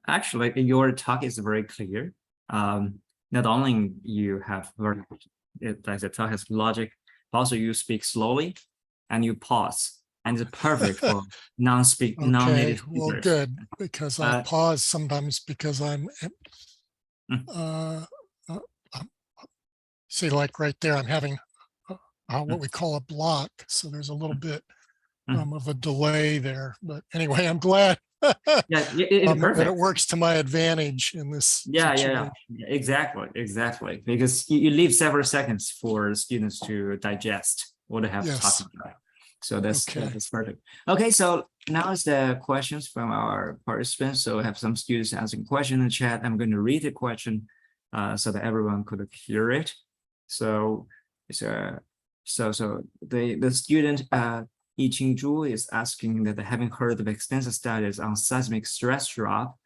S1: Actually, your talk is very clear. Not only you have very, like the talk has logic, also you speak slowly and you pause, and it's perfect for
S2: Okay,
S1: non-native
S2: well,
S1: speakers.
S2: good, because I
S1: Uh,
S2: pause sometimes because I'm,
S1: mm,
S2: uh, uh, um, see, like right there, I'm having what
S1: mm,
S2: we call a block. So there's a little
S1: mm,
S2: bit
S1: mm.
S2: of a delay there. But anyway, I'm glad
S1: Yeah, it's
S2: that it
S1: perfect.
S2: works to my advantage in this
S1: Yeah,
S2: situation.
S1: exactly. Because you leave several seconds for students to digest what they have to talk
S2: Yes.
S1: about. So
S2: Okay.
S1: that's perfect. Okay, so now is the questions from our participants. So we have some students asking questions in the chat. I'm going to read the question so that everyone could hear it. So it's so the student Yi Qingzhu is asking that having heard of extensive studies on seismic stress drop,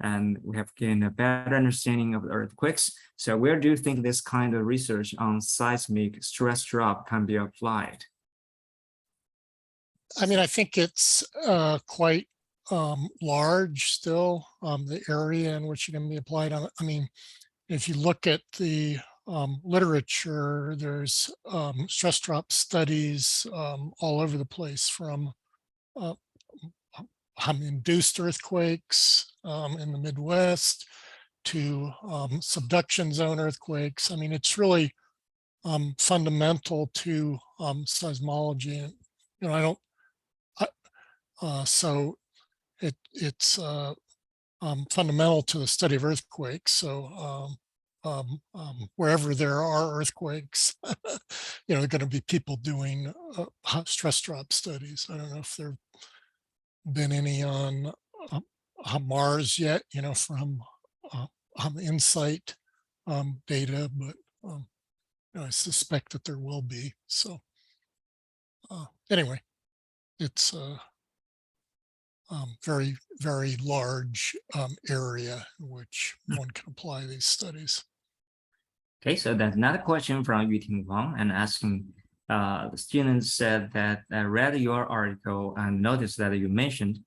S1: and we have gained a better understanding of earthquakes. So where do you think this kind of research on seismic stress drop can be applied?
S2: I mean, I think it's quite large still, the area in which it can be applied on. I mean, if you look at the literature, there's stress drop studies all over the place, from uh, induced earthquakes in the Midwest to subduction zone earthquakes. I mean, it's really fundamental to seismology. And, I don't, so it's fundamental to the study of earthquakes. So wherever there are earthquakes, there are going to be people doing stress drop studies. I don't know if there have been any on Mars yet, from InSight data, but I suspect that there will be. So anyway, it's a very, very large area in which one can apply these studies.
S1: Okay, so that's another question from Yuting Wang, and asking, the student said that I read your article and noticed that you mentioned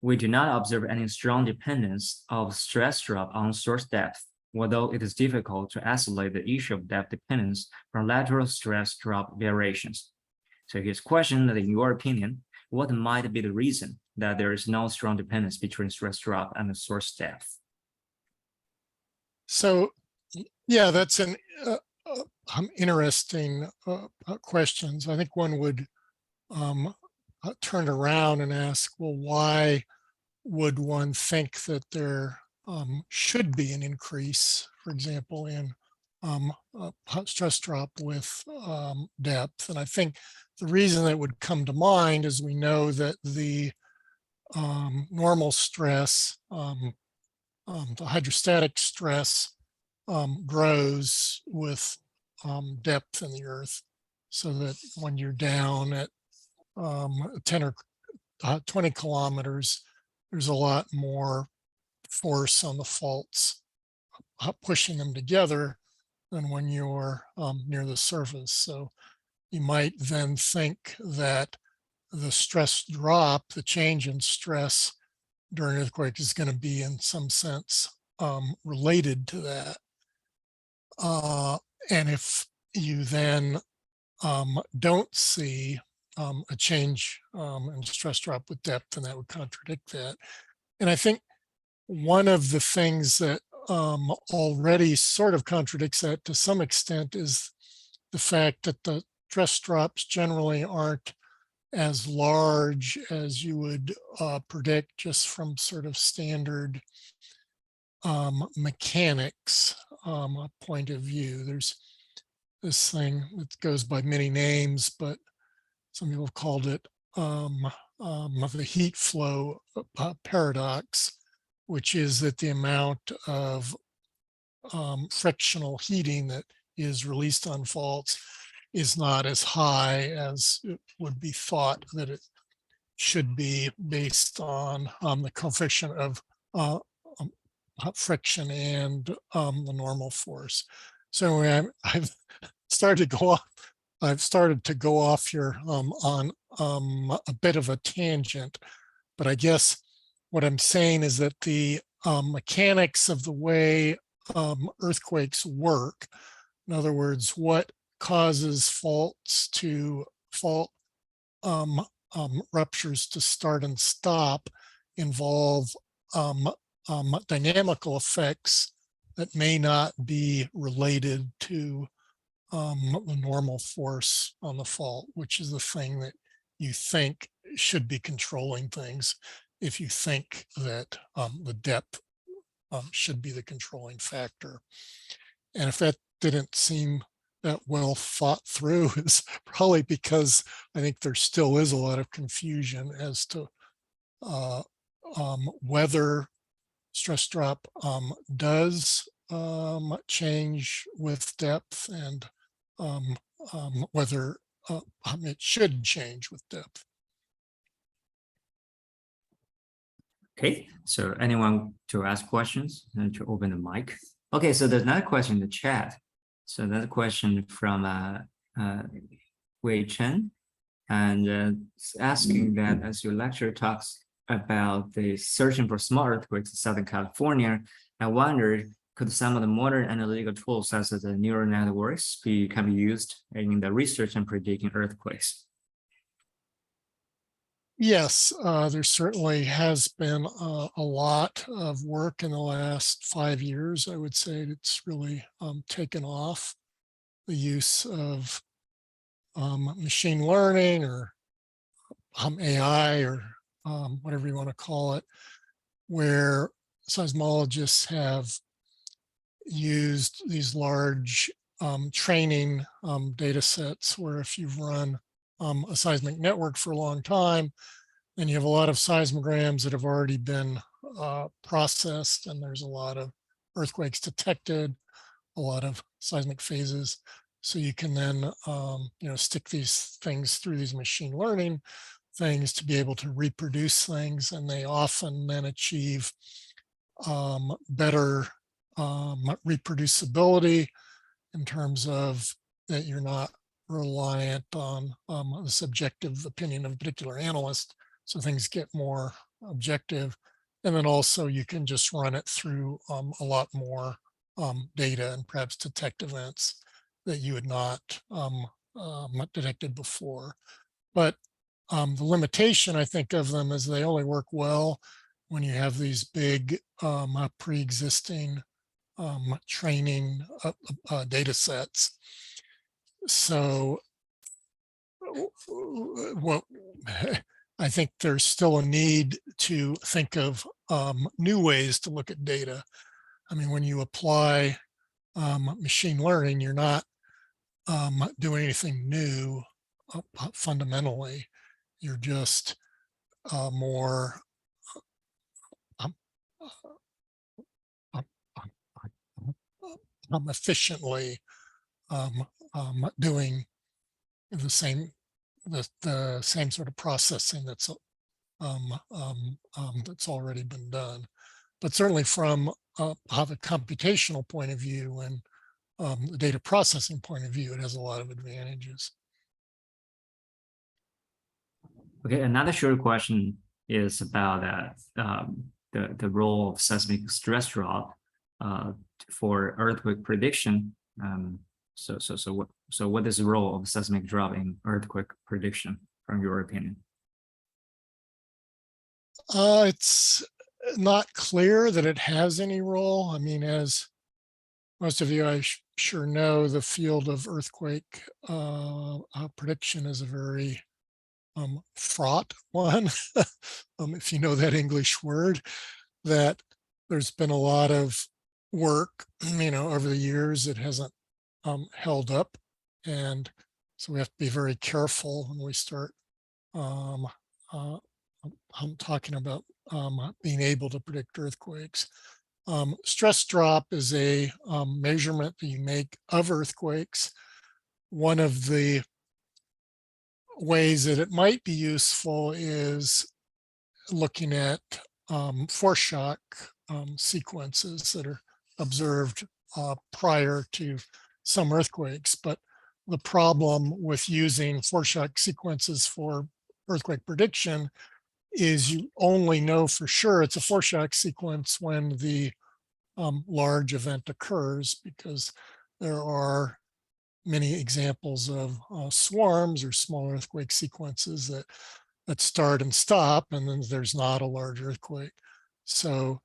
S1: we do not observe any strong dependence of stress drop on source depth, although it is difficult to isolate the issue of depth dependence from lateral stress drop variations. So his question that in your opinion, what might be the reason that there is no strong dependence between stress drop and the source depth?
S2: So yeah, that's an interesting questions. I think one would turn around and ask, well, why would one think that there should be an increase, for example, in stress drop with depth? And I think the reason that would come to mind is we know that the normal stress, the hydrostatic stress, grows with depth in the earth, so that when you're down at 10 or 20 kilometers, there's a lot more force on the faults pushing them together than when you're near the surface. So you might then think that the stress drop, the change in stress during earthquake, is going to be in some sense related to that. And if you then don't see a change in stress drop with depth, then that would contradict that. And I think one of the things that already sort of contradicts that to some extent is the fact that the stress drops generally aren't as large as you would predict just from sort of standard mechanics point of view. There's this thing that goes by many names, but some people have called it the heat flow paradox, which is that the amount of frictional heating that is released on faults is not as high as it would be thought that it should be, based on the coefficient of friction and the normal force. So I've started to go off. I've started to go off here on a bit of a tangent, but I guess what I'm saying is that the mechanics of the way earthquakes work, in other words, what causes fault ruptures to start and stop, involve dynamical effects that may not be related to the normal force on the fault, which is the thing that you think should be controlling things if you think that the depth should be the controlling factor. And if that didn't seem that well thought through, is probably because I think there still is a lot of confusion as to whether stress drop does change with depth, and whether it should change with depth.
S1: Okay, so anyone to ask questions and to open the mic? Okay, so there's another question in the chat. So another question from Wei Chen, and it's asking that as your lecture talks about the searching for small earthquakes in Southern California, I wondered, could some of the modern analytical tools such as the neural networks can be used in the research and predicting earthquakes?
S2: Yes, there certainly has been a lot of work in the last 5 years. I would say it's really taken off, the use of machine learning or AI or whatever you want to call it, where seismologists have used these large training data sets, where if you've run a seismic network for a long time, and you have a lot of seismograms that have already been processed, and there's a lot of earthquakes detected, a lot of seismic phases. So you can then stick these things through these machine learning things to be able to reproduce things, and they often then achieve better reproducibility in terms of that you're not reliant on the subjective opinion of a particular analyst. So things get more objective. And then also you can just run it through a lot more data and perhaps detect events that you had not detected before. But the limitation, I think, of them is they only work well when you have these big pre-existing training data sets. So what I think there's still a need to think of new ways to look at data. I mean, when you apply machine learning, you're not doing anything new fundamentally. You're just more efficiently doing the same sort of processing that's already been done. But certainly from a computational point of view and the data processing point of view, it has a lot of advantages.
S1: Okay, another short question is about the role of seismic stress drop for earthquake prediction. So what is the role of seismic drop in earthquake prediction, from your opinion?
S2: It's not clear that it has any role. I mean, as most of you I'm sure know, the field of earthquake prediction is a very fraught one, if you know that English word, that there's been a lot of work, over the years. It hasn't held up. And so we have to be very careful when we start talking about being able to predict earthquakes. Stress drop is a measurement that you make of earthquakes. One of the ways that it might be useful is looking at foreshock sequences that are observed prior to some earthquakes. But the problem with using foreshock sequences for earthquake prediction is you only know for sure it's a foreshock sequence when the large event occurs, because there are many examples of swarms or small earthquake sequences that start and stop, and then there's not a large earthquake. So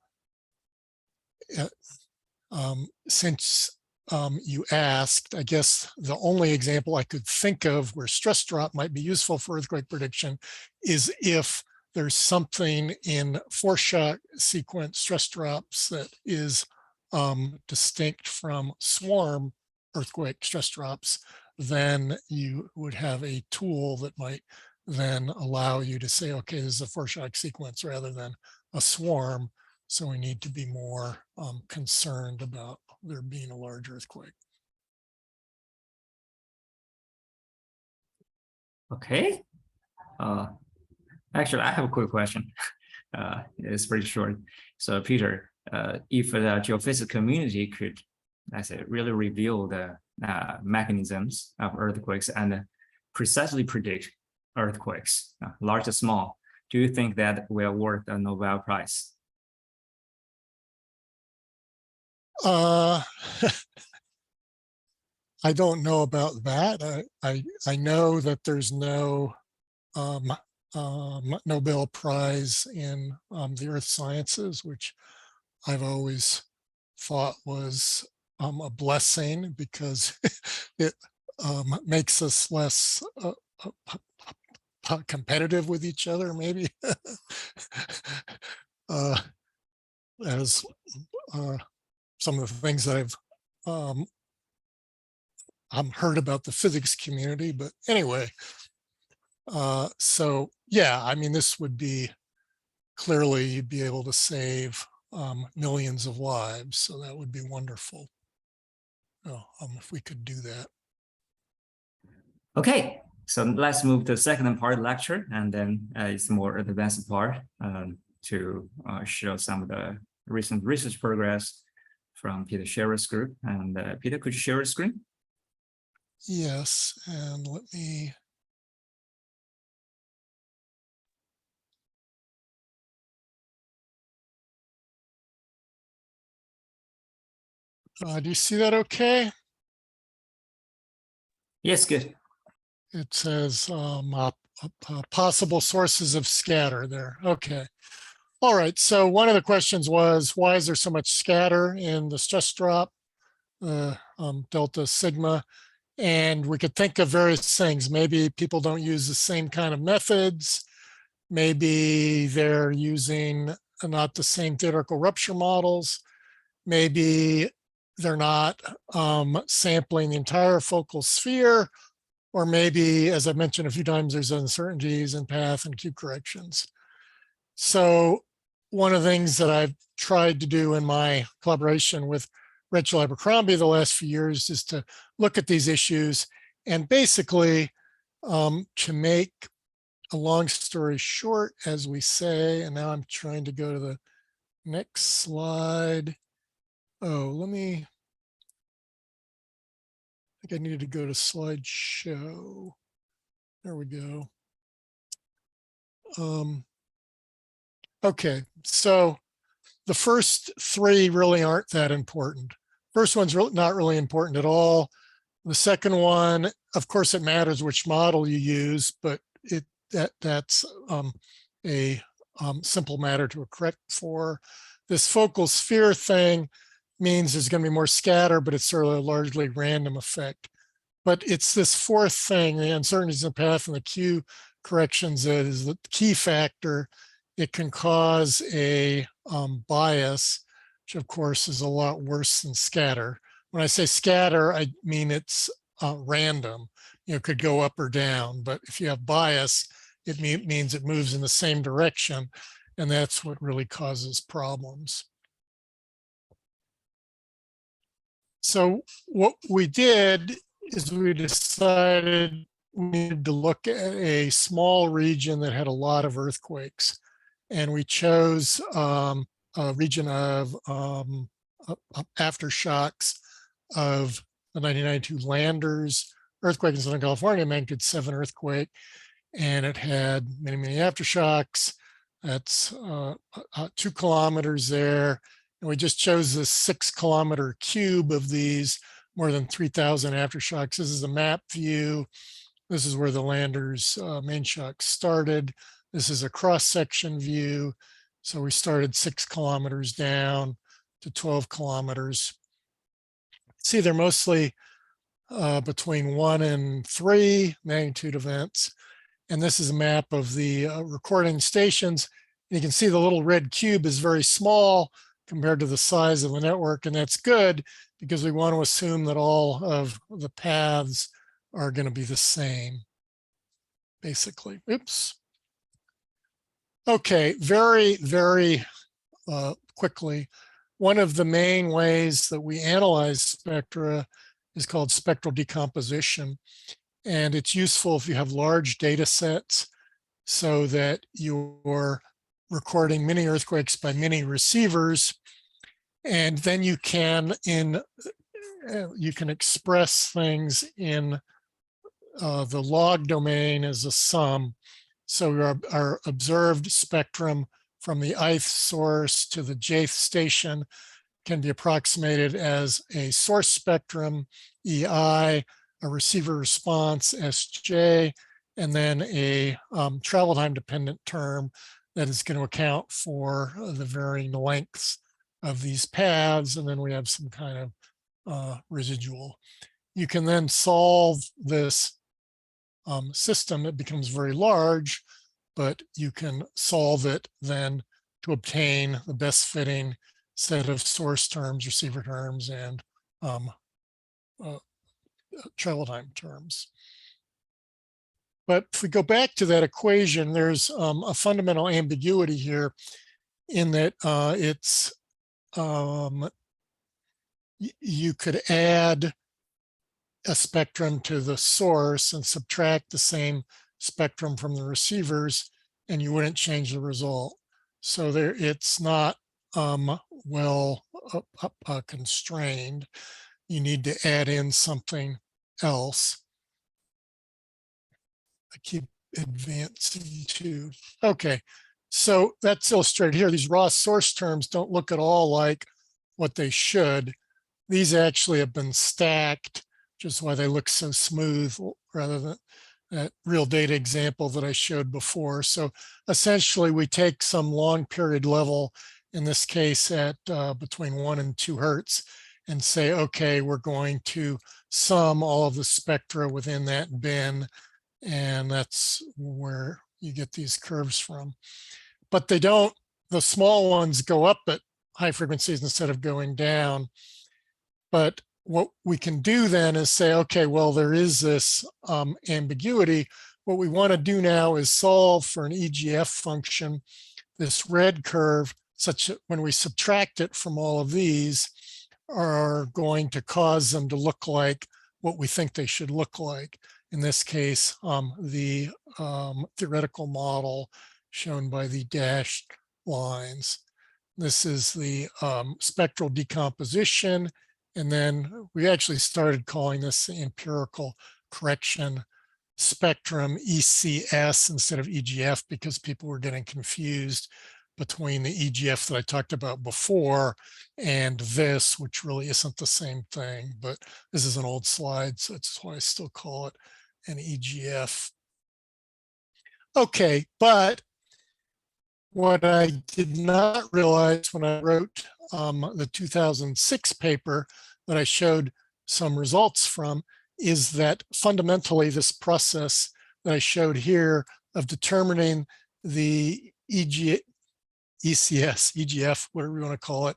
S2: since you asked, I guess the only example I could think of where stress drop might be useful for earthquake prediction is if there's something in foreshock sequence stress drops that is distinct from swarm earthquake stress drops, then you would have a tool that might then allow you to say, okay, this is a foreshock sequence rather than a swarm. So we need to be more concerned about there being a large earthquake.
S1: Okay. Actually, I have a quick question. It's pretty short. So, Peter, if the geophysics community could, I say, really reveal the mechanisms of earthquakes and precisely predict earthquakes, large or small, do you think that will worth a Nobel Prize?
S2: I don't know about that. I know that there's no Nobel Prize in the earth sciences, which I've always thought was a blessing, because it makes us less competitive with each other, maybe. As some of the things that I've heard about the physics community, but anyway, so yeah, I mean, this would be clearly you'd be able to save millions of lives, so that would be wonderful. If we could do that.
S1: Okay, so let's move to the second part of the lecture, and then it's more advanced part to show some of the recent research progress from Peter Shearer's group. And Peter, could you share your screen?
S2: Yes, and let me. Do you see that okay?
S1: Yes, good.
S2: It says possible sources of scatter there. Okay. All right. So one of the questions was, why is there so much scatter in the stress drop, delta sigma? And we could think of various things. Maybe people don't use the same kind of methods. Maybe they're using not the same theoretical rupture models. Maybe they're not sampling the entire focal sphere. Or maybe, as I mentioned a few times, there's uncertainties in path and Q corrections. So one of the things that I've tried to do in my collaboration with Rachel Abercrombie the last few years is to look at these issues and basically to make a long story short, as we say, and now I'm trying to go to the next slide. Oh, I think I needed to go to slideshow. There we go. Okay, so the first three really aren't that important. First one's not really important at all. The second one, of course, it matters which model you use, but that's a simple matter to correct for. This focal sphere thing means there's going to be more scatter, but it's sort of a largely random effect. But it's this fourth thing, the uncertainties in the path and the Q corrections, that is the key factor. It can cause a bias, which of course is a lot worse than scatter. When I say scatter, I mean it's random. It could go up or down, but if you have bias, it means it moves in the same direction, and that's what really causes problems. So what we did is we decided we needed to look at a small region that had a lot of earthquakes. And we chose a region of aftershocks of the 1992 Landers earthquake in Southern California, magnitude 7 earthquake. And it had many, many aftershocks. That's 2 kilometers there. And we just chose this 6-kilometer cube of these, more than 3,000 aftershocks. This is a map view. This is where the lander's main shock started. This is a cross-section view. So we started 6 kilometers down to 12 kilometers. See, they're mostly between 1 and 3 magnitude events. And this is a map of the recording stations. And you can see the little red cube is very small compared to the size of the network. And that's good because we want to assume that all of the paths are going to be the same, basically. Oops. Okay, very quickly. One of the main ways that we analyze spectra is called spectral decomposition. And it's useful if you have large data sets so that you're recording mini earthquakes by mini receivers. And then you can express things in the log domain as a sum. So our observed spectrum from the ith source to the jth station can be approximated as a source spectrum, EI, a receiver response, SJ, and then a travel time dependent term that is going to account for the varying lengths of these paths. And then we have some kind of residual. You can then solve this system. It becomes very large, but you can solve it then to obtain the best fitting set of source terms, receiver terms, and travel time terms. But if we go back to that equation, there's a fundamental ambiguity here in that you could add a spectrum to the source and subtract the same spectrum from the receivers, and you wouldn't change the result. So it's not well constrained. You need to add in something else. I keep advancing to, okay. So that's illustrated here. These raw source terms don't look at all like what they should. These actually have been stacked, which is why they look so smooth rather than that real data example that I showed before. So essentially we take some long period level, in this case at between 1 and 2 hertz, and say, okay, we're going to sum all of the spectra within that bin. And that's where you get these curves from. But they don't, the small ones go up at high frequencies instead of going down. But what we can do then is say, okay, well, there is this ambiguity. What we want to do now is solve for an EGF function, this red curve, such that when we subtract it from all of these, are going to cause them to look like what we think they should look like. In this case, the theoretical model shown by the dashed lines. This is the spectral decomposition. And then we actually started calling this the empirical correction spectrum, ECS, instead of EGF, because people were getting confused between the EGF that I talked about before and this, which really isn't the same thing. But this is an old slide, so that's why I still call it an EGF. Okay, but what I did not realize when I wrote the 2006 paper that I showed some results from is that fundamentally this process that I showed here of determining the ECS, EGF, whatever you want to call it,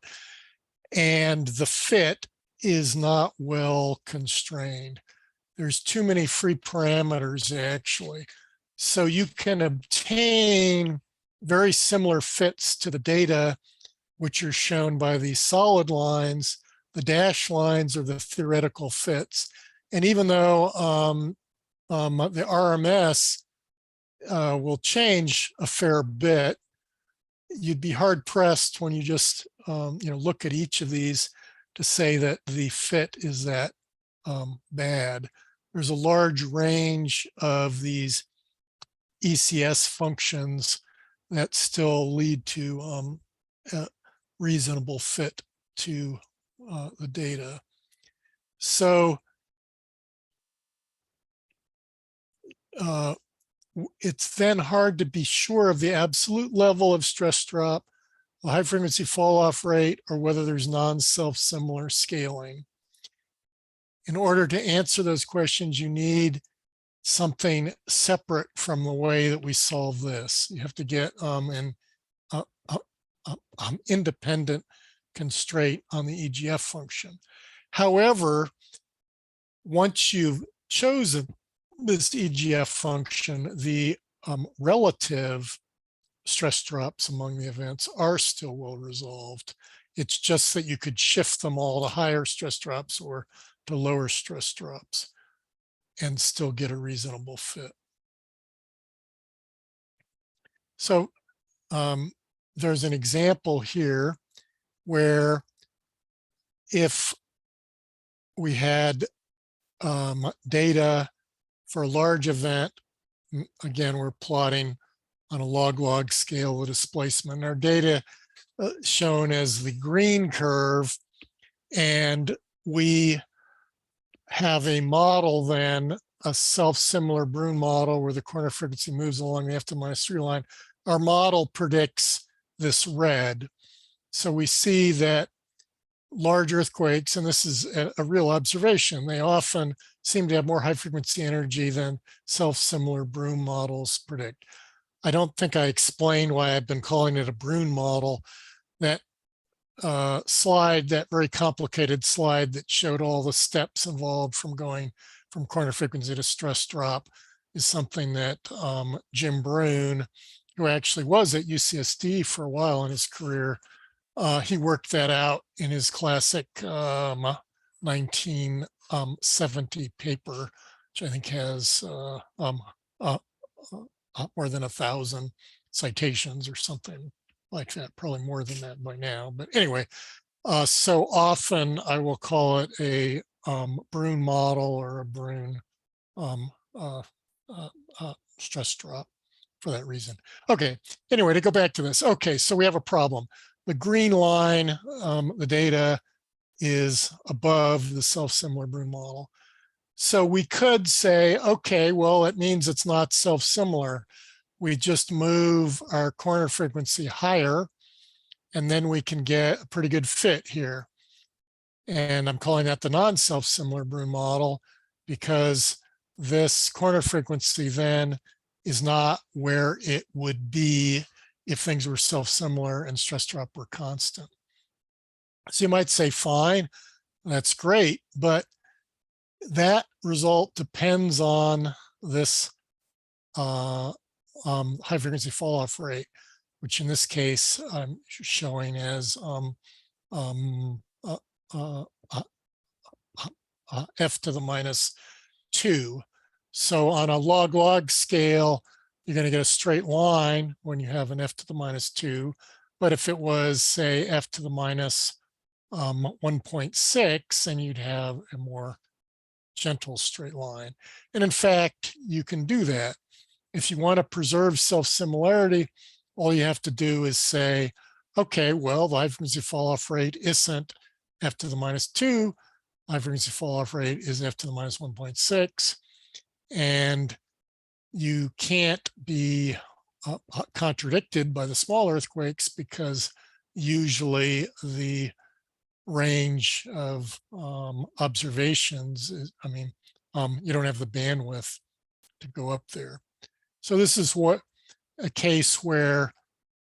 S2: and the fit is not well constrained. There's too many free parameters actually. So you can obtain very similar fits to the data, which are shown by these solid lines. The dashed lines are the theoretical fits. And even though the RMS will change a fair bit, you'd be hard pressed when you just look at each of these to say that the fit is that bad. There's a large range of these ECS functions that still lead to a reasonable fit to the data. So it's then hard to be sure of the absolute level of stress drop, the high frequency fall off rate, or whether there's non-self-similar scaling. In order to answer those questions, you need something separate from the way that we solve this. You have to get an independent constraint on the EGF function. However, once you've chosen this EGF function, the relative stress drops among the events are still well resolved. It's just that you could shift them all to higher stress drops or to lower stress drops and still get a reasonable fit. So there's an example here where if we had data for a large event, again, we're plotting on a log-log scale the displacement. Our data shown as the green curve, and we have a model then, a self-similar Bruhn model where the corner frequency moves along the f⁻³ line. Our model predicts this red. So we see that large earthquakes, and this is a real observation, they often seem to have more high frequency energy than self-similar Bruhn models predict. I don't think I explained why I've been calling it a Bruhn model. That slide, that very complicated slide that showed all the steps involved from going from corner frequency to stress drop, is something that Jim Bruhn, who actually was at UCSD for a while in his career, he worked that out in his classic 1970 paper, which I think has more than 1,000 citations or something like that, probably more than that by now. But anyway, so often I will call it a Bruhn model or a Bruhn stress drop for that reason. Okay, anyway, to go back to this. Okay, so we have a problem. The green line, the data is above the self-similar Bruhn model. So we could say, okay, well, it means it's not self-similar. We just move our corner frequency higher, and then we can get a pretty good fit here. And I'm calling that the non-self-similar Bruhn model, because this corner frequency then is not where it would be if things were self-similar and stress drop were constant. So you might say, fine, that's great, but that result depends on this high frequency fall off rate, which in this case I'm showing as f⁻². So on a log-log scale, you're going to get a straight line when you have an f⁻². But if it was, say, f⁻1.6, then you'd have a more gentle straight line. And in fact, you can do that. If you want to preserve self-similarity, all you have to do is say, okay, well, the high frequency fall off rate isn't f⁻², high frequency fall off rate is f⁻1.6. And you can't be contradicted by the small earthquakes, because usually the range of observations is, you don't have the bandwidth to go up there. So this is what a case where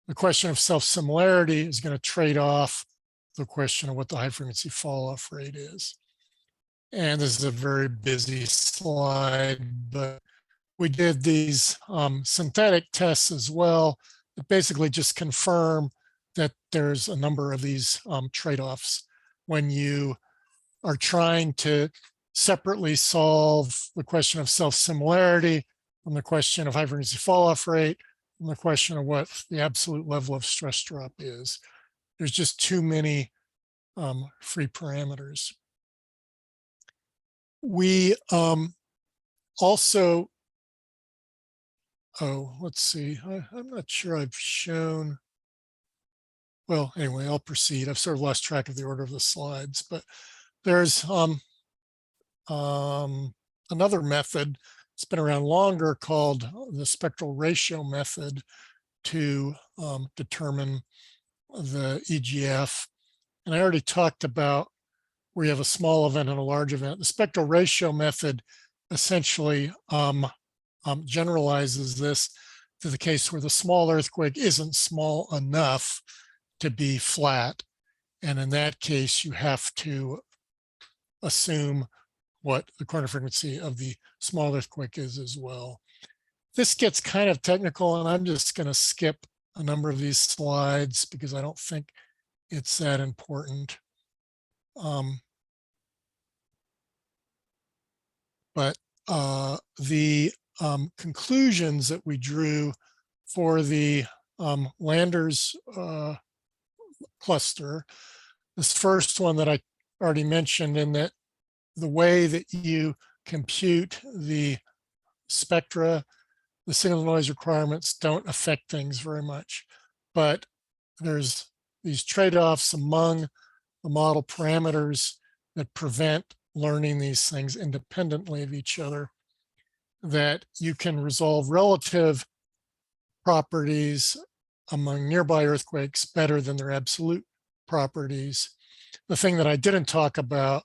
S2: the question of self-similarity is going to trade off the question of what the high frequency fall off rate is. And this is a very busy slide, but we did these synthetic tests as well that basically just confirm that there's a number of these trade-offs when you are trying to separately solve the question of self-similarity from the question of high frequency fall off rate and the question of what the absolute level of stress drop is. There's just too many free parameters. We also oh, let's see. I'm not sure I've shown. Well, anyway, I'll proceed. I've sort of lost track of the order of the slides, but there's another method. It's been around longer called the spectral ratio method to determine the EGF. And I already talked about where you have a small event and a large event. The spectral ratio method essentially generalizes this to the case where the small earthquake isn't small enough to be flat. And in that case, you have to assume what the corner frequency of the small earthquake is as well. This gets kind of technical, and I'm just going to skip a number of these slides because I don't think it's that important. But the conclusions that we drew for the Landers cluster, this first one that I already mentioned, in that the way that you compute the spectra, the signal noise requirements don't affect things very much. But there's these trade-offs among the model parameters that prevent learning these things independently of each other, that you can resolve relative properties among nearby earthquakes better than their absolute properties. The thing that I didn't talk about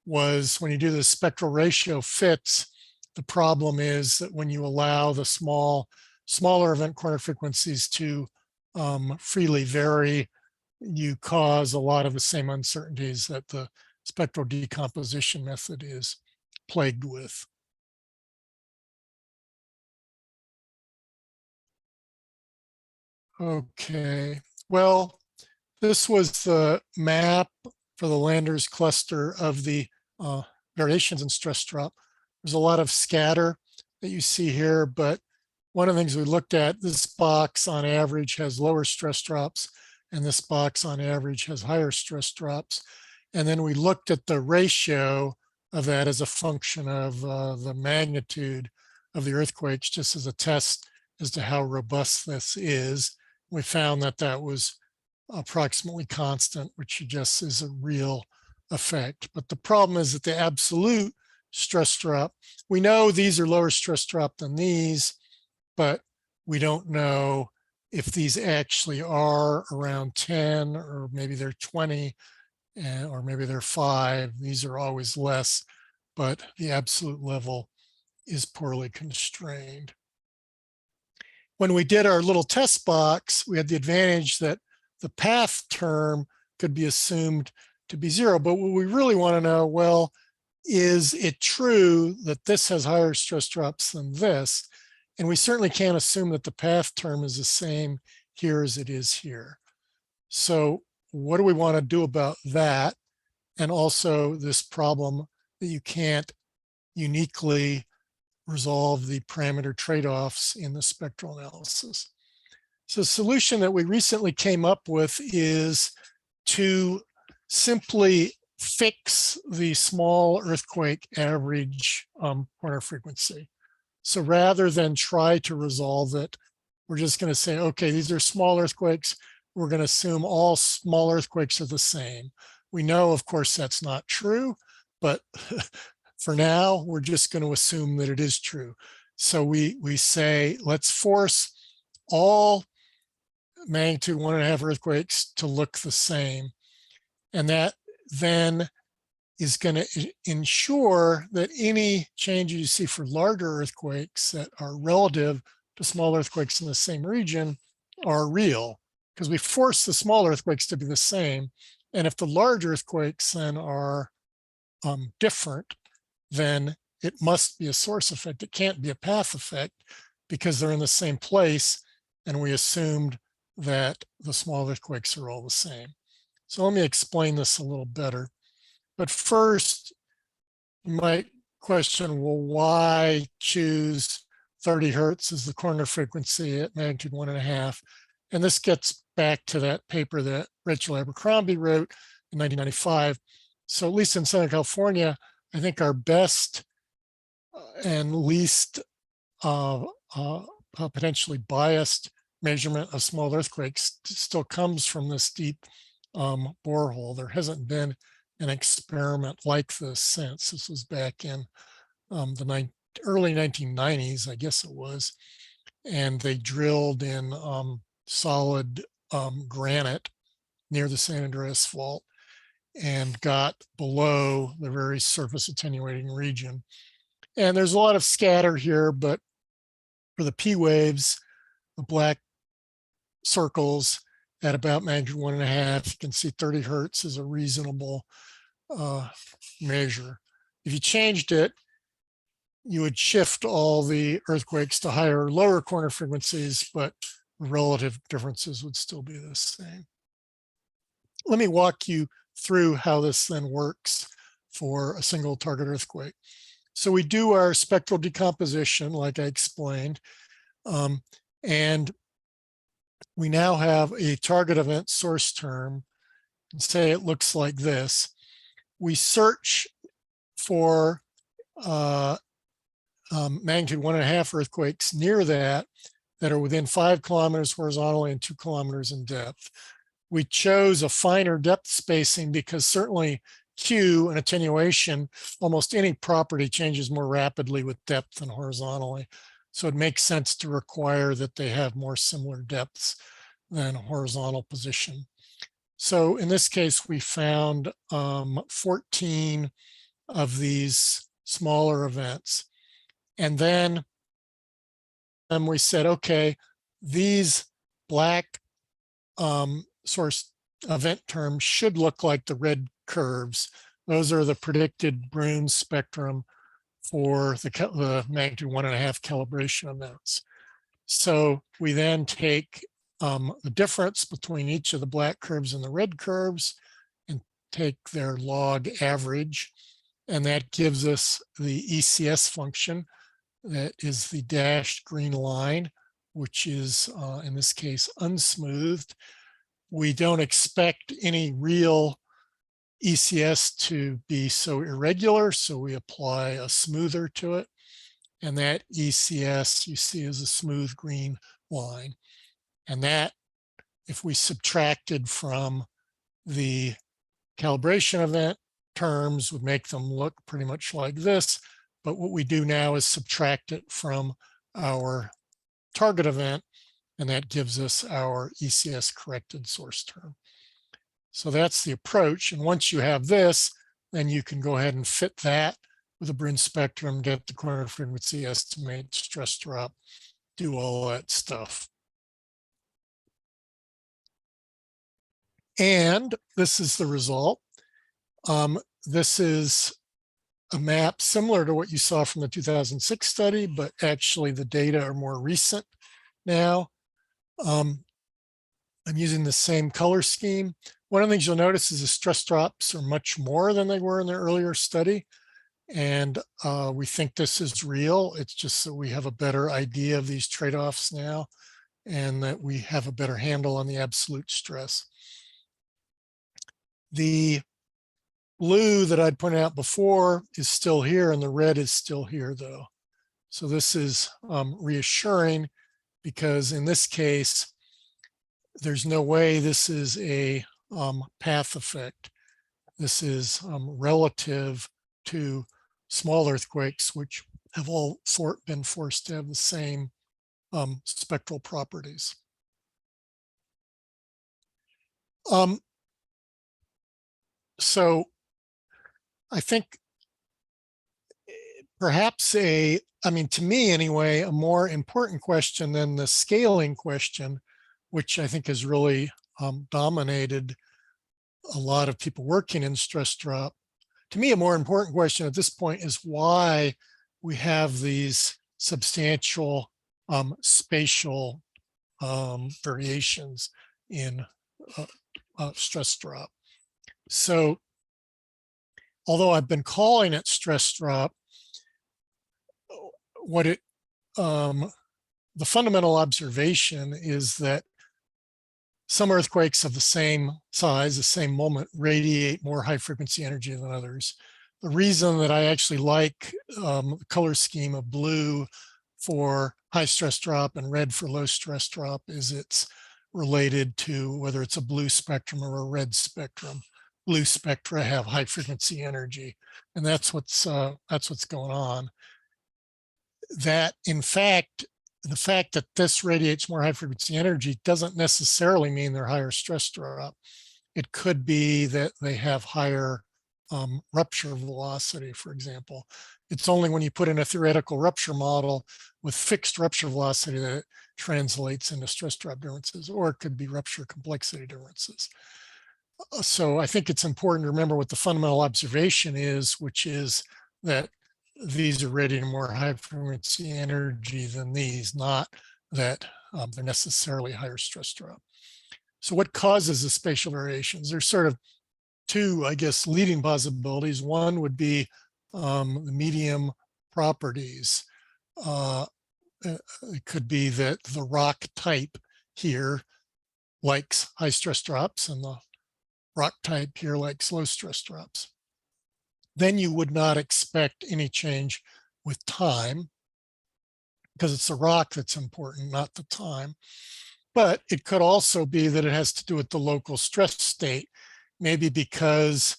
S2: was when you do the spectral ratio fits, the problem is that when you allow the smaller event corner frequencies to freely vary, you cause a lot of the same uncertainties that the spectral decomposition method is plagued with. Okay, well, this was the map for the Landers cluster of the variations in stress drop. There's a lot of scatter that you see here, but one of the things we looked at, this box on average has lower stress drops, and this box on average has higher stress drops. And then we looked at the ratio of that as a function of the magnitude of the earthquakes, just as a test as to how robust this is. We found that that was approximately constant, which suggests is a real effect. But the problem is that the absolute stress drop, we know these are lower stress drop than these, but we don't know if these actually are around 10, or maybe they're 20, or maybe they're 5. These are always less, but the absolute level is poorly constrained. When we did our little test box, we had the advantage that the path term could be assumed to be 0. But what we really want to know, well, is it true that this has higher stress drops than this? And we certainly can't assume that the path term is the same here as it is here. So what do we want to do about that? And also this problem that you can't uniquely resolve the parameter trade-offs in the spectral analysis. So the solution that we recently came up with is to simply fix the small earthquake average corner frequency. So rather than try to resolve it, we're just going to say, okay, these are small earthquakes. We're going to assume all small earthquakes are the same. We know, of course, that's not true, but for now, we're just going to assume that it is true. So we say, let's force all magnitude 1.5 earthquakes to look the same. And that then is going to ensure that any changes you see for larger earthquakes that are relative to small earthquakes in the same region are real, because we force the small earthquakes to be the same. And if the large earthquakes then are different, then it must be a source effect. It can't be a path effect because they're in the same place, and we assumed that the small earthquakes are all the same. So let me explain this a little better. But first, you might question, well, why choose 30 hertz as the corner frequency at magnitude 1.5? And this gets back to that paper that Rachel Abercrombie wrote in 1995. So at least in Southern California, I think our best and least potentially biased measurement of small earthquakes still comes from this deep borehole. There hasn't been an experiment like this since. This was back in the early 1990s, I guess it was, and they drilled in solid granite near the San Andreas Fault and got below the very surface attenuating region. And there's a lot of scatter here, but for the P waves, the black circles at about magnitude 1.5, you can see 30 hertz is a reasonable measure. If you changed it, you would shift all the earthquakes to higher or lower corner frequencies, but the relative differences would still be the same. Let me walk you through how this then works for a single target earthquake. So we do our spectral decomposition, like I explained, and we now have a target event source term, and say it looks like this. We search for magnitude 1.5 earthquakes near that are within 5 kilometers horizontally and 2 kilometers in depth. We chose a finer depth spacing because certainly Q and attenuation, almost any property changes more rapidly with depth than horizontally. So it makes sense to require that they have more similar depths than horizontal position. So in this case, we found 14 of these smaller events. And then we said, okay, these black source event terms should look like the red curves. Those are the predicted Bruin spectrum for the magnitude 1.5 calibration events. So we then take the difference between each of the black curves and the red curves and take their log average. And that gives us the ECS function that is the dashed green line, which is in this case unsmoothed. We don't expect any real ECS to be so irregular, so we apply a smoother to it. And that ECS you see is a smooth green line. And that, if we subtracted from the calibration event terms, would make them look pretty much like this. But what we do now is subtract it from our target event, and that gives us our ECS corrected source term. So that's the approach. And once you have this, then you can go ahead and fit that with a Bruin spectrum, get the corner frequency, estimate, stress drop, do all that stuff. And this is the result. This is a map similar to what you saw from the 2006 study, but actually the data are more recent now. I'm using the same color scheme. One of the things you'll notice is the stress drops are much more than they were in the earlier study. And we think this is real. It's just that we have a better idea of these trade-offs now and that we have a better handle on the absolute stress. The blue that I'd pointed out before is still here and the red is still here though. So this is reassuring because in this case, there's no way this is a path effect. This is relative to small earthquakes, which have all been forced to have the same spectral properties. So I think perhaps to me anyway, a more important question than the scaling question, which I think has really dominated a lot of people working in stress drop. To me, a more important question at this point is why we have these substantial spatial variations in stress drop. So although I've been calling it stress drop, the fundamental observation is that some earthquakes of the same size, the same moment, radiate more high frequency energy than others. The reason that I actually like the color scheme of blue for high stress drop and red for low stress drop is it's related to whether it's a blue spectrum or a red spectrum. Blue spectra have high frequency energy, and that's what's going on. That in fact, the fact that this radiates more high frequency energy doesn't necessarily mean they're higher stress drop. It could be that they have higher rupture velocity, for example. It's only when you put in a theoretical rupture model with fixed rupture velocity that it translates into stress drop differences, or it could be rupture complexity differences. So I think it's important to remember what the fundamental observation is, which is that these are radiating more high frequency energy than these, not that they're necessarily higher stress drop. So what causes the spatial variations? There's sort of two, I guess, leading possibilities. One would be the medium properties. It could be that the rock type here likes high stress drops and the rock type here likes low stress drops. Then you would not expect any change with time because it's the rock that's important, not the time. But it could also be that it has to do with the local stress state, maybe because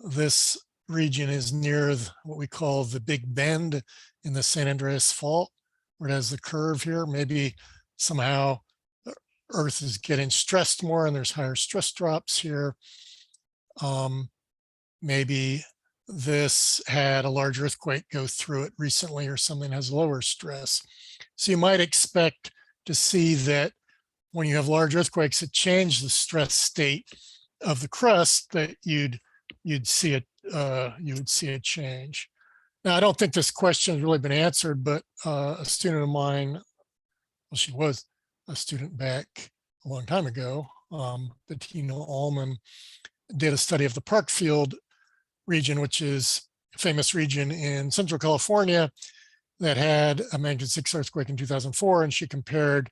S2: this region is near what we call the Big Bend in the San Andreas Fault, where it has the curve here. Maybe somehow Earth is getting stressed more and there's higher stress drops here. Maybe this had a large earthquake go through it recently or something has lower stress. So you might expect to see that when you have large earthquakes that change the stress state of the crust, that you'd see a change. Now, I don't think this question has really been answered, but a student of mine, well, she was a student back a long time ago, Bettina Allman, did a study of the Parkfield region, which is a famous region in Central California that had a magnitude 6 earthquake in 2004, and she compared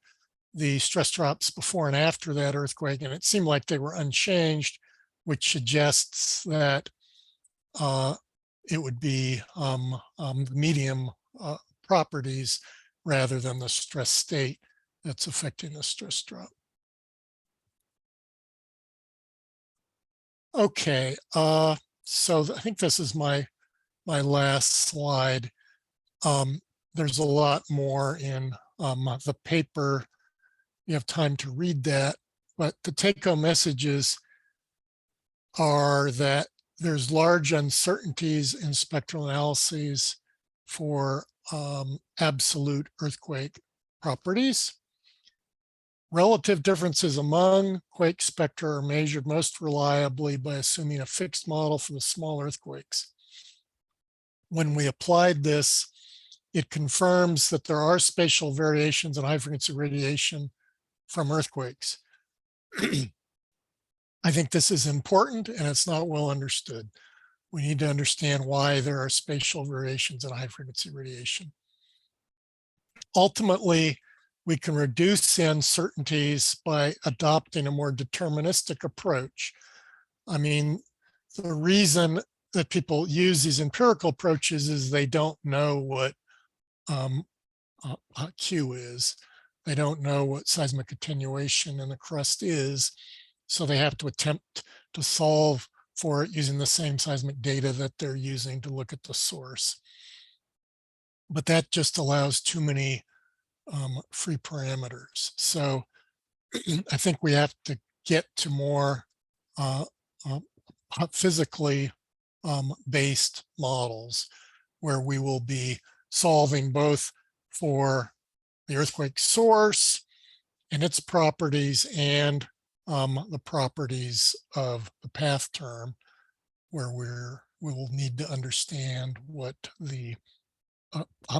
S2: the stress drops before and after that earthquake, and it seemed like they were unchanged, which suggests that it would be medium properties rather than the stress state that's affecting the stress drop. Okay, so I think this is my last slide. There's a lot more in the paper. You have time to read that, but the take-home messages are that there's large uncertainties in spectral analyses for absolute earthquake properties. Relative differences among quake spectra are measured most reliably by assuming a fixed model for the small earthquakes. When we applied this, it confirms that there are spatial variations in high frequency radiation from earthquakes. I think this is important and it's not well understood. We need to understand why there are spatial variations in high frequency radiation. Ultimately, we can reduce the uncertainties by adopting a more deterministic approach. I mean, the reason that people use these empirical approaches is they don't know what Q is. They don't know what seismic attenuation in the crust is. So they have to attempt to solve for it using the same seismic data that they're using to look at the source. But that just allows too many free parameters. So I think we have to get to more physically based models where we will be solving both for the earthquake source and its properties and the properties of the path term, where we will need to understand what the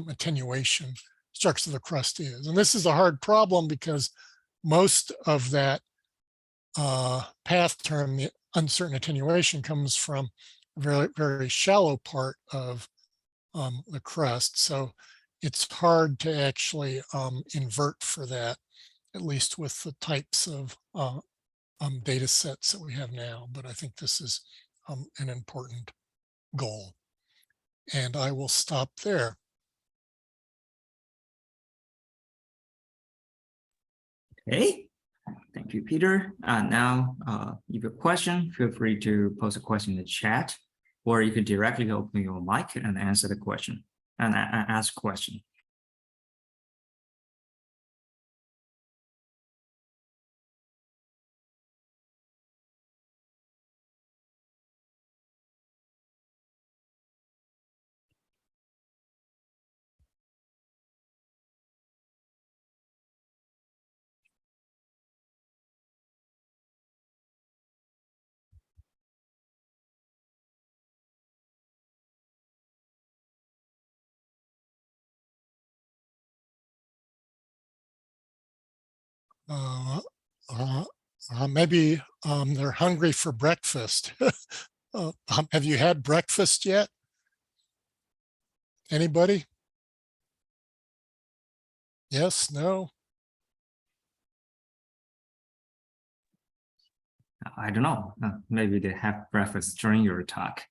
S2: attenuation structure of the crust is. And this is a hard problem because most of that path term, the uncertain attenuation, comes from a very, very shallow part of the crust. So it's hard to actually invert for that, at least with the types of data sets that we have now. But I think this is an important goal. And I will stop there.
S1: Okay, thank you, Peter. Now, if you have a question, feel free to post a question in the chat, or you could directly open your mic and answer the question and ask a question.
S2: Maybe they're hungry for breakfast. Have you had breakfast yet? Anybody? Yes, no?
S1: I don't know. Maybe they have breakfast during your talk.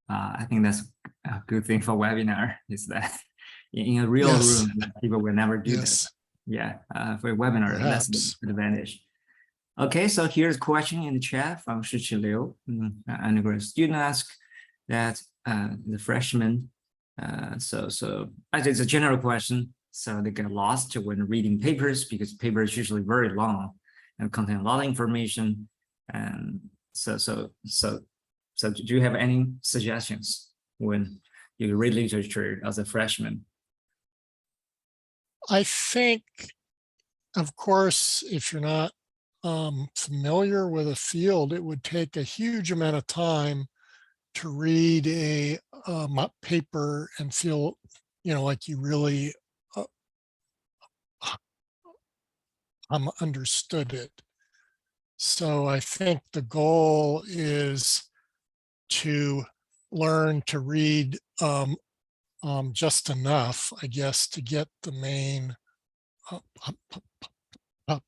S1: I think that's a good thing for webinar is that in a real
S2: Yes.
S1: room, people will never do
S2: Yes.
S1: that. Yeah, for a webinar,
S2: Perhaps.
S1: that's the advantage. Okay, so here's a question in the chat from Shichi Liu, an undergraduate student asked that the freshman, so it's a general question, so they get lost when reading papers because papers are usually very long and contain a lot of information. And so do you have any suggestions when you read literature as a freshman?
S2: I think, of course, if you're not familiar with a field, it would take a huge amount of time to read a paper and feel, like you really understood it. So I think the goal is to learn to read just enough, I guess, to get the main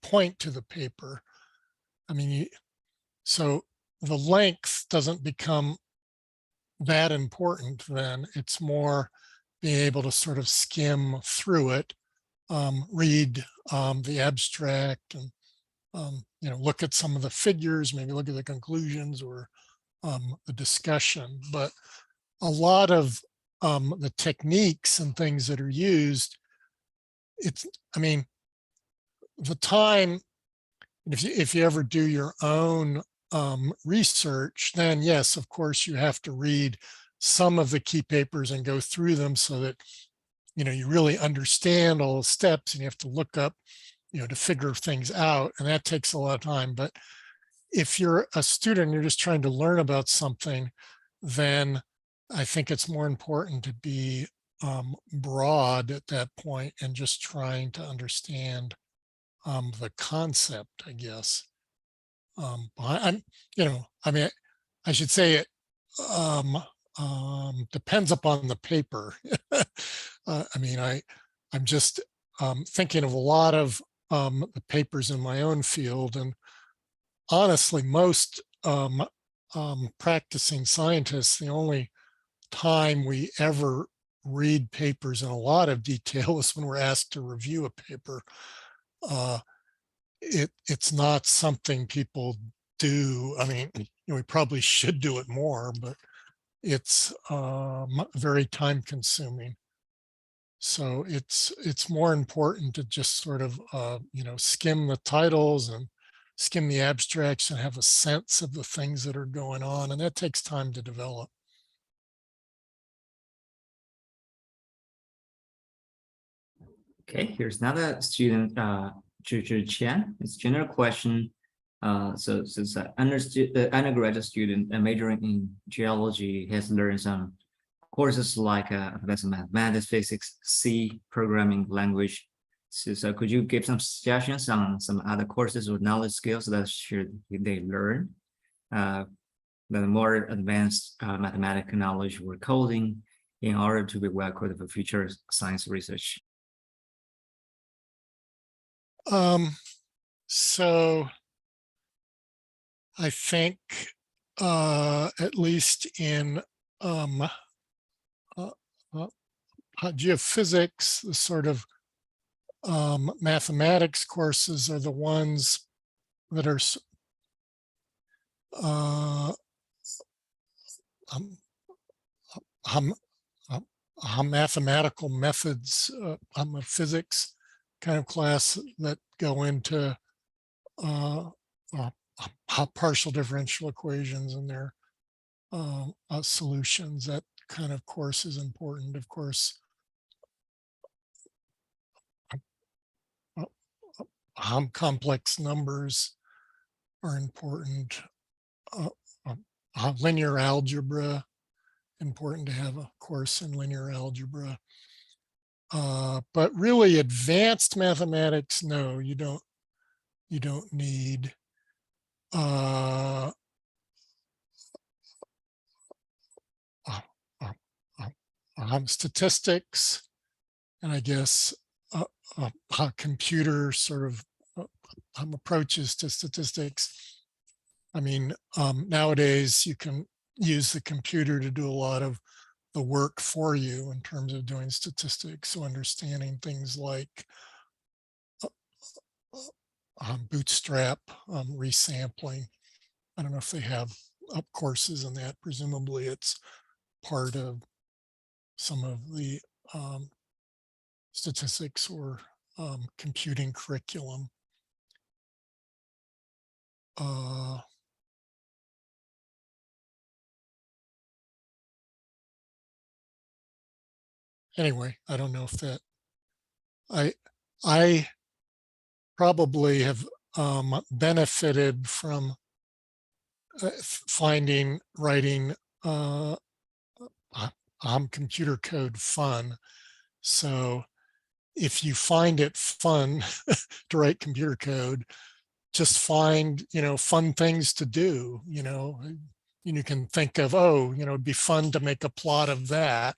S2: point to the paper. I mean, so the length doesn't become that important then. It's more being able to sort of skim through it, read the abstract and, look at some of the figures, maybe look at the conclusions or the discussion. But a lot of the techniques and things that are used, the time, if you ever do your own research, then yes, of course, you have to read some of the key papers and go through them so that, you really understand all the steps, and you have to look up, to figure things out. And that takes a lot of time. But if you're a student, you're just trying to learn about something, then I think it's more important to be broad at that point and just trying to understand the concept, I guess. I should say it depends upon the paper. I'm just thinking of a lot of the papers in my own field, and honestly, most practicing scientists, the only time we ever read papers in a lot of detail is when we're asked to review a paper. It's not something people do. I mean, we probably should do it more, but it's very time consuming. So it's more important to just sort of, skim the titles and skim the abstracts and have a sense of the things that are going on. And that takes time to develop.
S1: Okay, here's another student, Zhu Qian. It's a general question. So since an undergraduate student majoring in geology has learned some courses like mathematics, physics, C, programming language. So could you give some suggestions on some other courses or knowledge skills that should they learn? The more advanced mathematical knowledge or coding in order to be well equipped for future science research?
S2: So I think at least in geophysics, the sort of mathematics courses are the ones that are mathematical methods, a physics kind of class that go into partial differential equations and their solutions. That kind of course is important, of course. Complex numbers are important. Linear algebra, important to have a course in linear algebra. But really advanced mathematics, no, you don't need statistics, and I guess computer sort of approaches to statistics. I mean, nowadays you can use the computer to do a lot of the work for you in terms of doing statistics. So understanding things like bootstrap, resampling. I don't know if they have courses in that. Presumably it's part of some of the statistics or computing curriculum. Anyway, I don't know if that, I probably have benefited from writing computer code fun. So if you find it fun to write computer code, just find, fun things to do, you can think of, it'd be fun to make a plot of that.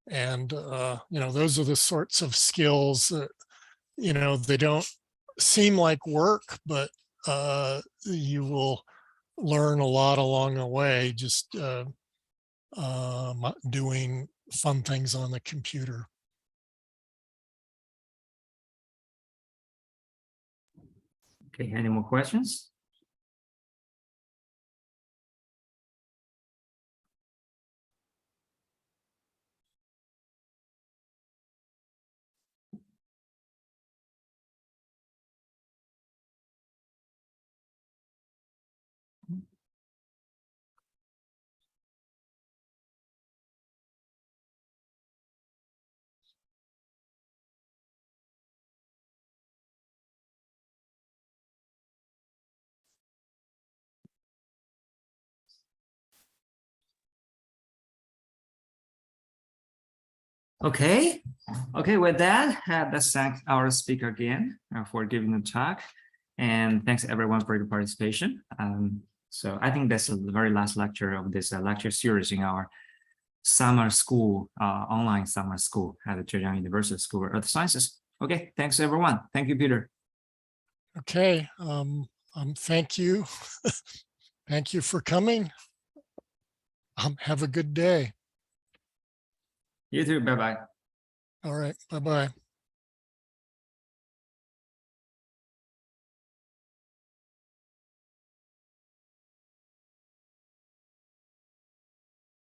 S2: And, those are the sorts of skills that, they don't seem like work, but you will learn a lot along the way, just doing fun things on the computer.
S1: Okay, any more questions? Okay, with that, let's thank our speaker again for giving the talk, and thanks everyone for your participation. So I think that's the very last lecture of this lecture series in our summer school, online summer school at the Zhejiang University School of Earth Sciences. Okay, thanks everyone. Thank you, Peter.
S2: Okay, thank you. Thank you for coming. Have a good day.
S1: You too, bye-bye.
S2: All right, bye-bye.